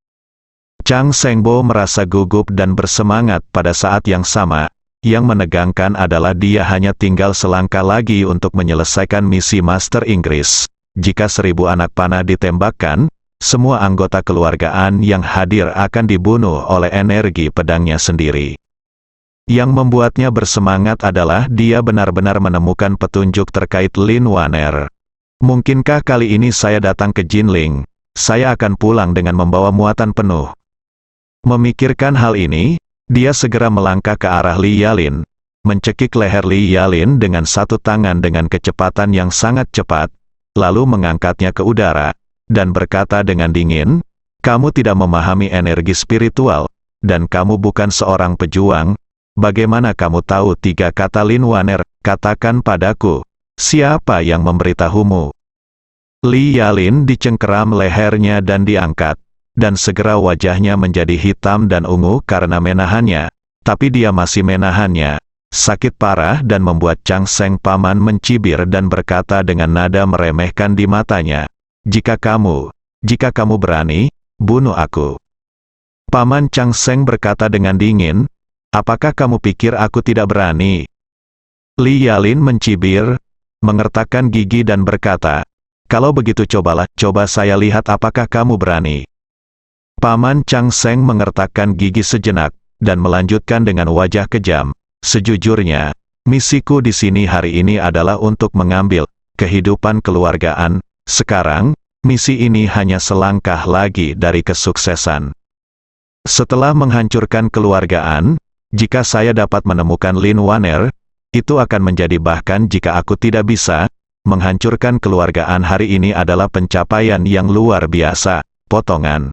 Chang Sengbo merasa gugup dan bersemangat pada saat yang sama. Yang menegangkan adalah dia hanya tinggal selangkah lagi untuk menyelesaikan misi Master Inggris. Jika 1000 anak panah ditembakkan, semua anggota keluargaan yang hadir akan dibunuh oleh energi pedangnya sendiri. Yang membuatnya bersemangat adalah dia benar-benar menemukan petunjuk terkait Lin Waner. "Mungkinkah kali ini saya datang ke Jinling? Saya akan pulang dengan membawa muatan penuh." Memikirkan hal ini, dia segera melangkah ke arah Li Yalin, mencekik leher Li Yalin dengan satu tangan dengan kecepatan yang sangat cepat, lalu mengangkatnya ke udara, dan berkata dengan dingin, "Kamu tidak memahami energi spiritual, dan kamu bukan seorang pejuang. Bagaimana kamu tahu 3 kata Lin Waner? Katakan padaku, siapa yang memberitahumu?" Li Yalin dicengkeram lehernya dan diangkat. Dan segera wajahnya menjadi hitam dan ungu karena menahannya, tapi dia masih menahannya. Sakit parah dan membuat Chang Seng Paman mencibir dan berkata dengan nada meremehkan di matanya, jika kamu berani, bunuh aku. Paman Chang Seng berkata dengan dingin, apakah kamu pikir aku tidak berani? Li Yalin mencibir, mengertakkan gigi dan berkata, kalau begitu coba saya lihat apakah kamu berani. Paman Chang Seng mengertakkan gigi sejenak, dan melanjutkan dengan wajah kejam, sejujurnya, misiku di sini hari ini adalah untuk mengambil kehidupan keluargaan. Sekarang, misi ini hanya selangkah lagi dari kesuksesan. Setelah menghancurkan keluargaan, jika saya dapat menemukan Lin Waner, itu akan menjadi bahkan jika aku tidak bisa, menghancurkan keluargaan hari ini adalah pencapaian yang luar biasa, potongan.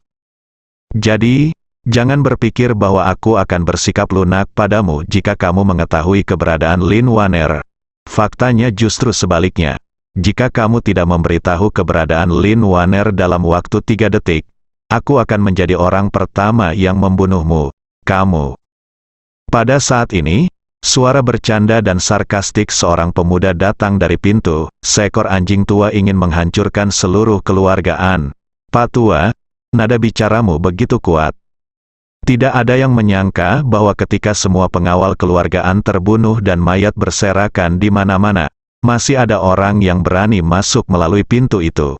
Jadi, jangan berpikir bahwa aku akan bersikap lunak padamu jika kamu mengetahui keberadaan Lin Waner. Faktanya justru sebaliknya. Jika kamu tidak memberitahu keberadaan Lin Waner dalam waktu 3 detik, aku akan menjadi orang pertama yang membunuhmu, kamu. Pada saat ini, suara bercanda dan sarkastik seorang pemuda datang dari pintu. Seekor anjing tua ingin menghancurkan seluruh keluargaan. Pak Tua, nada bicaramu begitu kuat. Tidak ada yang menyangka bahwa ketika semua pengawal keluargaan terbunuh dan mayat berserakan di mana-mana, masih ada orang yang berani masuk melalui pintu itu.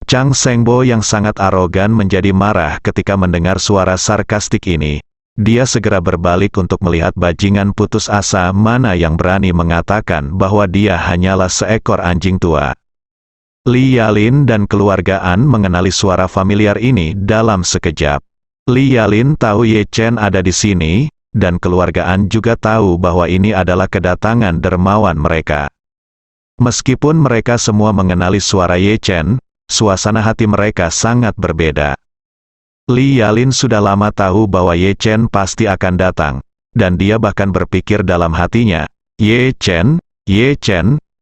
Chang Sengbo yang sangat arogan menjadi marah ketika mendengar suara sarkastik ini. Dia segera berbalik untuk melihat bajingan putus asa mana yang berani mengatakan bahwa dia hanyalah seekor anjing tua. Li Yalin dan keluargaan mengenali suara familiar ini dalam sekejap. Li Yalin tahu Ye Chen ada di sini, dan keluargaan juga tahu bahwa ini adalah kedatangan dermawan mereka. Meskipun mereka semua mengenali suara Ye Chen, suasana hati mereka sangat berbeda. Li Yalin sudah lama tahu bahwa Ye Chen pasti akan datang, dan dia bahkan berpikir dalam hatinya, Ye Chen,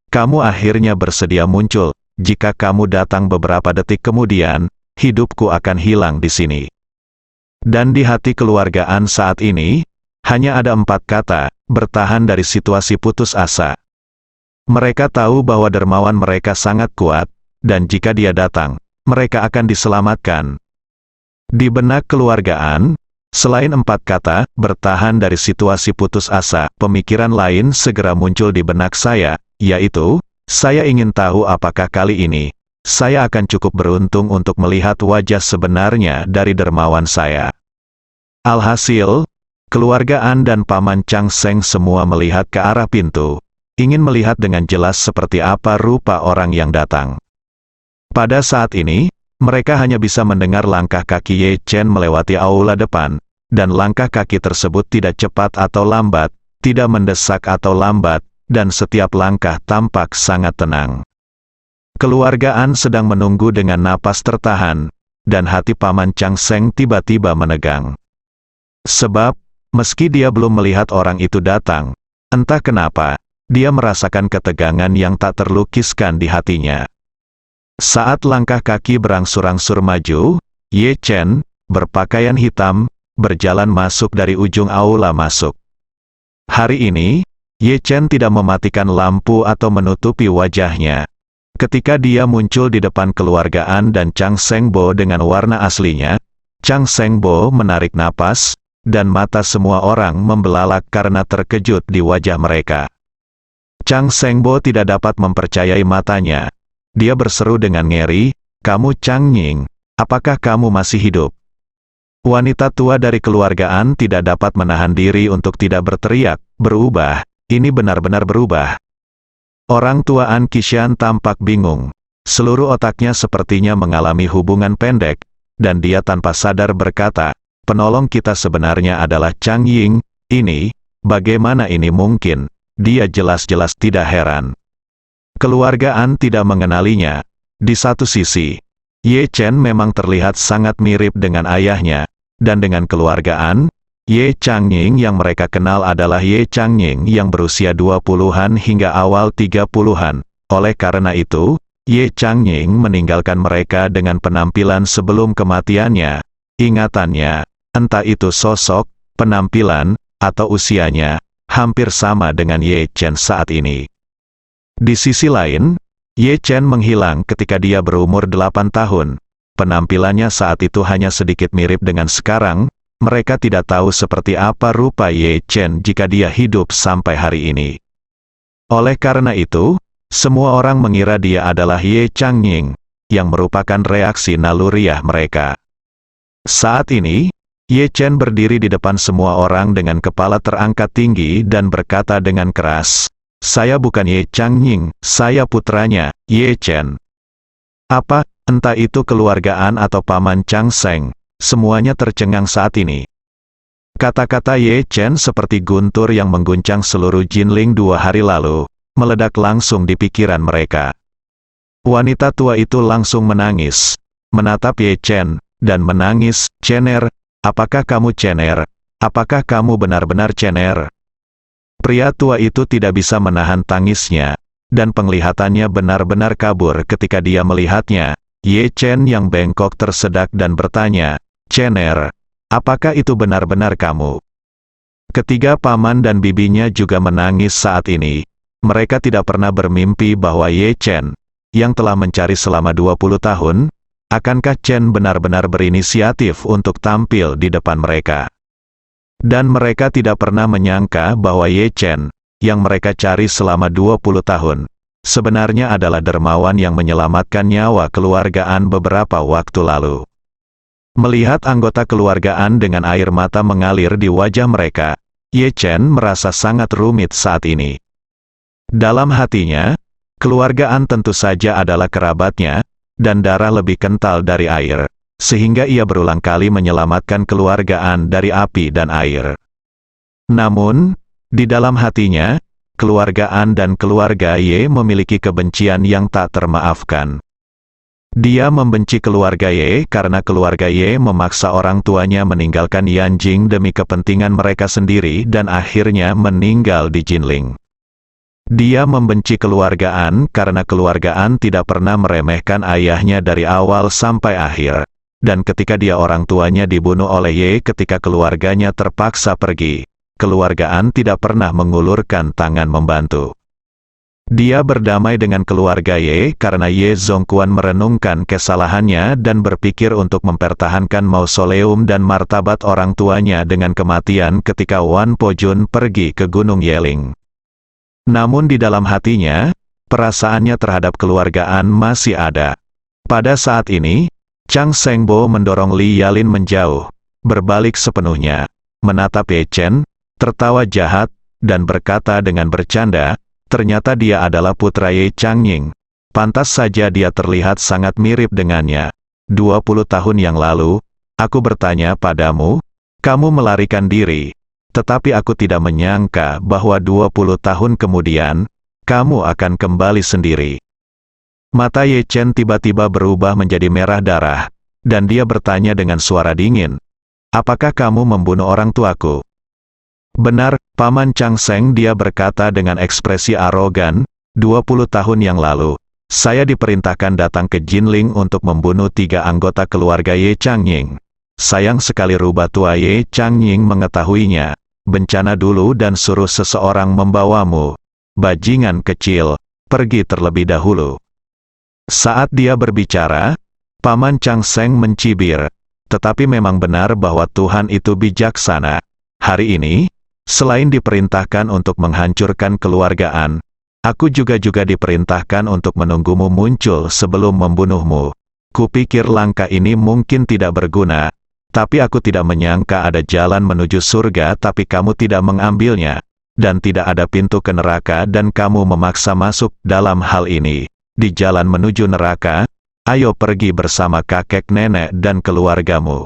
kamu akhirnya bersedia muncul. Jika kamu datang beberapa detik kemudian, hidupku akan hilang di sini. Dan di hati keluargaan saat ini, hanya ada 4 kata, bertahan dari situasi putus asa. Mereka tahu bahwa dermawan mereka sangat kuat, dan jika dia datang, mereka akan diselamatkan. Di benak keluargaan, selain 4 kata, bertahan dari situasi putus asa, pemikiran lain segera muncul di benak saya, yaitu, saya ingin tahu apakah kali ini, saya akan cukup beruntung untuk melihat wajah sebenarnya dari dermawan saya. Alhasil, keluargaan dan Paman Chang Seng semua melihat ke arah pintu, ingin melihat dengan jelas seperti apa rupa orang yang datang. Pada saat ini, mereka hanya bisa mendengar langkah kaki Ye Chen melewati aula depan, dan langkah kaki tersebut tidak cepat atau lambat, tidak mendesak atau lambat, dan setiap langkah tampak sangat tenang. Keluargaan sedang menunggu dengan napas tertahan, dan hati Paman Chang Seng tiba-tiba menegang. Sebab, meski dia belum melihat orang itu datang, entah kenapa, dia merasakan ketegangan yang tak terlukiskan di hatinya. Saat langkah kaki berangsur-angsur maju, Ye Chen, berpakaian hitam, berjalan masuk dari ujung aula masuk. Hari ini, Ye Chen tidak mematikan lampu atau menutupi wajahnya. Ketika dia muncul di depan keluargaan dan Chang Sengbo dengan warna aslinya, Chang Sengbo menarik napas, dan mata semua orang membelalak karena terkejut di wajah mereka. Chang Sengbo tidak dapat mempercayai matanya. Dia berseru dengan ngeri, "Kamu Chang Ying, apakah kamu masih hidup?" Wanita tua dari keluargaan tidak dapat menahan diri untuk tidak berteriak, "Berubah, ini benar-benar berubah." Orang tua An Qishan tampak bingung. Seluruh otaknya sepertinya mengalami hubungan pendek, dan dia tanpa sadar berkata, "Penolong kita sebenarnya adalah Chang Ying, ini, bagaimana ini mungkin?" Dia jelas-jelas tidak heran. Keluargaan tidak mengenalinya. Di satu sisi, Ye Chen memang terlihat sangat mirip dengan ayahnya, dan dengan keluargaan, Ye Changying yang mereka kenal adalah Ye Changying yang berusia 20-an hingga awal 30-an. Oleh karena itu, Ye Changying meninggalkan mereka dengan penampilan sebelum kematiannya. Ingatannya, entah itu sosok, penampilan, atau usianya, hampir sama dengan Ye Chen saat ini. Di sisi lain, Ye Chen menghilang ketika dia berumur 8 tahun. Penampilannya saat itu hanya sedikit mirip dengan sekarang. Mereka tidak tahu seperti apa rupa Ye Chen jika dia hidup sampai hari ini. Oleh karena itu, semua orang mengira dia adalah Ye Changying, yang merupakan reaksi naluriah mereka. Saat ini, Ye Chen berdiri di depan semua orang dengan kepala terangkat tinggi dan berkata dengan keras, "Saya bukan Ye Changying, saya putranya, Ye Chen." Apa, entah itu keluargaan atau paman Chang Seng, semuanya tercengang saat ini. Kata-kata Ye Chen seperti guntur yang mengguncang seluruh Jinling 2 hari lalu, meledak langsung di pikiran mereka. Wanita tua itu langsung menangis, menatap Ye Chen, dan menangis, "Cener, apakah kamu cener? Apakah kamu benar-benar cener?" Pria tua itu tidak bisa menahan tangisnya, dan penglihatannya benar-benar kabur ketika dia melihatnya. Ye Chen yang bengkok tersedak dan bertanya, "Cener, apakah itu benar-benar kamu?" Ketiga paman dan bibinya juga menangis saat ini. Mereka tidak pernah bermimpi bahwa Ye Chen, yang telah mencari selama 20 tahun, akankah Chen benar-benar berinisiatif untuk tampil di depan mereka. Dan mereka tidak pernah menyangka bahwa Ye Chen, yang mereka cari selama 20 tahun, sebenarnya adalah dermawan yang menyelamatkan nyawa keluargaan beberapa waktu lalu. Melihat anggota keluargaan dengan air mata mengalir di wajah mereka, Ye Chen merasa sangat rumit saat ini. Dalam hatinya, keluargaan tentu saja adalah kerabatnya, dan darah lebih kental dari air, sehingga ia berulang kali menyelamatkan keluargaan dari api dan air. Namun, di dalam hatinya, keluargaan dan keluarga Ye memiliki kebencian yang tak termaafkan. Dia membenci keluarga Ye karena keluarga Ye memaksa orang tuanya meninggalkan Yanjing demi kepentingan mereka sendiri dan akhirnya meninggal di Jinling. Dia membenci keluargaan karena keluargaan tidak pernah meremehkan ayahnya dari awal sampai akhir. Dan ketika dia orang tuanya dibunuh oleh Ye ketika keluarganya terpaksa pergi, keluargaan tidak pernah mengulurkan tangan membantu. Dia berdamai dengan keluarga Ye karena Ye Zongquan merenungkan kesalahannya dan berpikir untuk mempertahankan mausoleum dan martabat orang tuanya dengan kematian ketika Wan Pojun pergi ke Gunung Yeling. Namun di dalam hatinya, perasaannya terhadap keluargaan masih ada. Pada saat ini, Chang Sengbo mendorong Li Yalin menjauh, berbalik sepenuhnya, menatap Ye Chen, tertawa jahat, dan berkata dengan bercanda, "Ternyata dia adalah putra Ye Changying. Pantas saja dia terlihat sangat mirip dengannya. 20 tahun yang lalu, aku bertanya padamu, kamu melarikan diri. Tetapi aku tidak menyangka bahwa 20 tahun kemudian, kamu akan kembali sendiri." Mata Ye Chen tiba-tiba berubah menjadi merah darah, dan dia bertanya dengan suara dingin, "Apakah kamu membunuh orang tuaku?" "Benar, Paman Chang Seng," dia berkata dengan ekspresi arogan, 20 tahun yang lalu, saya diperintahkan datang ke Jinling untuk membunuh 3 anggota keluarga Ye Changying. Sayang sekali rubah tua Ye Changying mengetahuinya. Bencana dulu dan suruh seseorang membawamu. Bajingan kecil, pergi terlebih dahulu. Saat dia berbicara, Paman Chang Seng mencibir. Tetapi memang benar bahwa Tuhan itu bijaksana. Hari ini, selain diperintahkan untuk menghancurkan keluargaan, aku juga diperintahkan untuk menunggumu muncul sebelum membunuhmu. Kupikir langkah ini mungkin tidak berguna. Tapi aku tidak menyangka ada jalan menuju surga tapi kamu tidak mengambilnya. Dan tidak ada pintu ke neraka dan kamu memaksa masuk dalam hal ini. Di jalan menuju neraka, ayo pergi bersama kakek nenek dan keluargamu.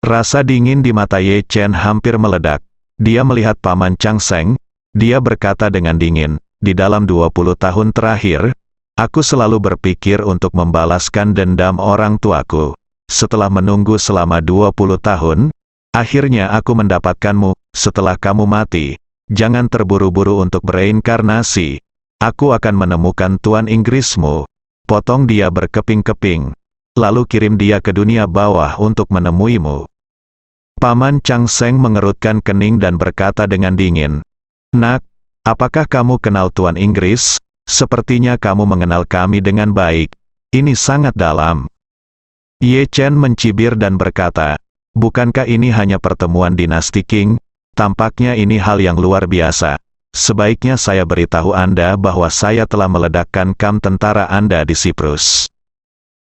Rasa dingin di mata Ye Chen hampir meledak. Dia melihat Paman Chang Seng, dia berkata dengan dingin, "Di dalam 20 tahun terakhir, aku selalu berpikir untuk membalaskan dendam orang tuaku. Setelah menunggu selama 20 tahun, akhirnya aku mendapatkanmu. Setelah kamu mati, jangan terburu-buru untuk bereinkarnasi. Aku akan menemukan Tuan Inggrismu. Potong dia berkeping-keping. Lalu kirim dia ke dunia bawah untuk menemuimu." Paman Chang Seng mengerutkan kening dan berkata dengan dingin, "Nak, apakah kamu kenal Tuan Inggris? Sepertinya kamu mengenal kami dengan baik. Ini sangat dalam." Ye Chen mencibir dan berkata, bukankah ini hanya pertemuan dinasti Qing? Tampaknya ini hal yang luar biasa. Sebaiknya saya beritahu Anda bahwa saya telah meledakkan kam tentara Anda di Siprus.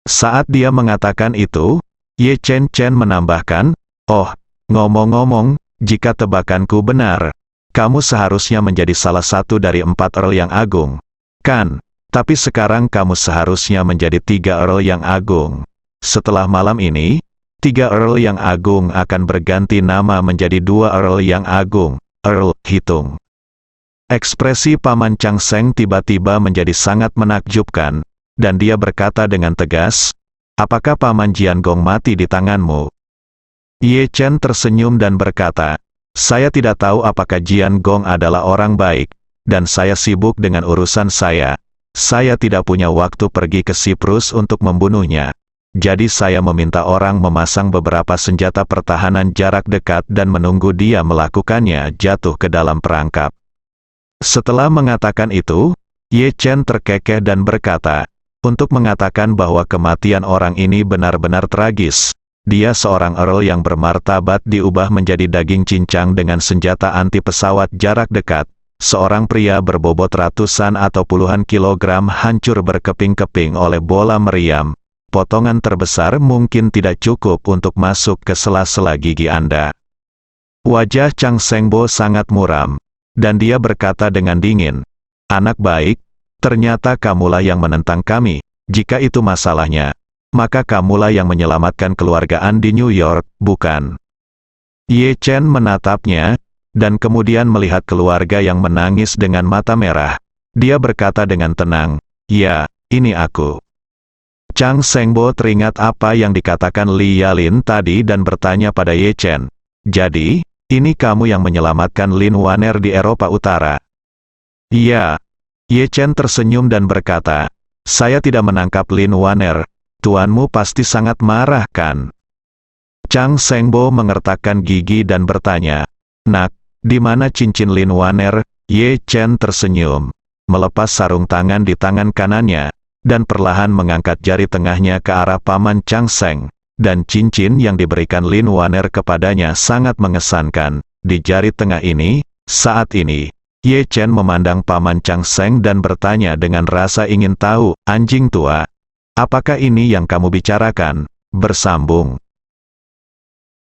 Saat dia mengatakan itu, Ye Chen menambahkan, oh, ngomong-ngomong, jika tebakanku benar, kamu seharusnya menjadi salah satu dari 4 Earl yang agung. Kan? Tapi sekarang kamu seharusnya menjadi 3 Earl yang agung. Setelah malam ini, 3 Earl yang agung akan berganti nama menjadi 2 Earl yang agung, Earl Hitung. Ekspresi Paman Chang Seng tiba-tiba menjadi sangat menakjubkan, dan dia berkata dengan tegas, apakah Paman Jiangong mati di tanganmu? Ye Chen tersenyum dan berkata, saya tidak tahu apakah Jiangong adalah orang baik, dan saya sibuk dengan urusan saya. Saya tidak punya waktu pergi ke Siprus untuk membunuhnya. Jadi saya meminta orang memasang beberapa senjata pertahanan jarak dekat dan menunggu dia melakukannya jatuh ke dalam perangkap. Setelah mengatakan itu, Ye Chen terkekeh dan berkata, untuk mengatakan bahwa kematian orang ini benar-benar tragis, dia seorang Earl yang bermartabat diubah menjadi daging cincang dengan senjata anti pesawat jarak dekat. Seorang pria berbobot ratusan atau puluhan kilogram hancur berkeping-keping oleh bola meriam. Potongan terbesar mungkin tidak cukup untuk masuk ke sela-sela gigi Anda. Wajah Chang Sengbo sangat muram, dan dia berkata dengan dingin, anak baik, ternyata kamulah yang menentang kami. Jika itu masalahnya, maka kamulah yang menyelamatkan keluarga An di New York, bukan? Ye Chen menatapnya, dan kemudian melihat keluarga yang menangis dengan mata merah. Dia berkata dengan tenang, ya, ini aku. Chang Sengbo teringat apa yang dikatakan Li Yalin tadi dan bertanya pada Ye Chen. Jadi, ini kamu yang menyelamatkan Lin Waner di Eropa Utara? Iya. Ye Chen tersenyum dan berkata, saya tidak menangkap Lin Waner. Tuanmu pasti sangat marah kan? Chang Sengbo mengertakkan gigi dan bertanya, nak, di mana cincin Lin Waner? Ye Chen tersenyum, melepas sarung tangan di tangan kanannya, dan perlahan mengangkat jari tengahnya ke arah Paman Chang Seng, dan cincin yang diberikan Lin Waner kepadanya sangat mengesankan. Di jari tengah ini, saat ini, Ye Chen memandang Paman Chang Seng dan bertanya dengan rasa ingin tahu, anjing tua, apakah ini yang kamu bicarakan? Bersambung.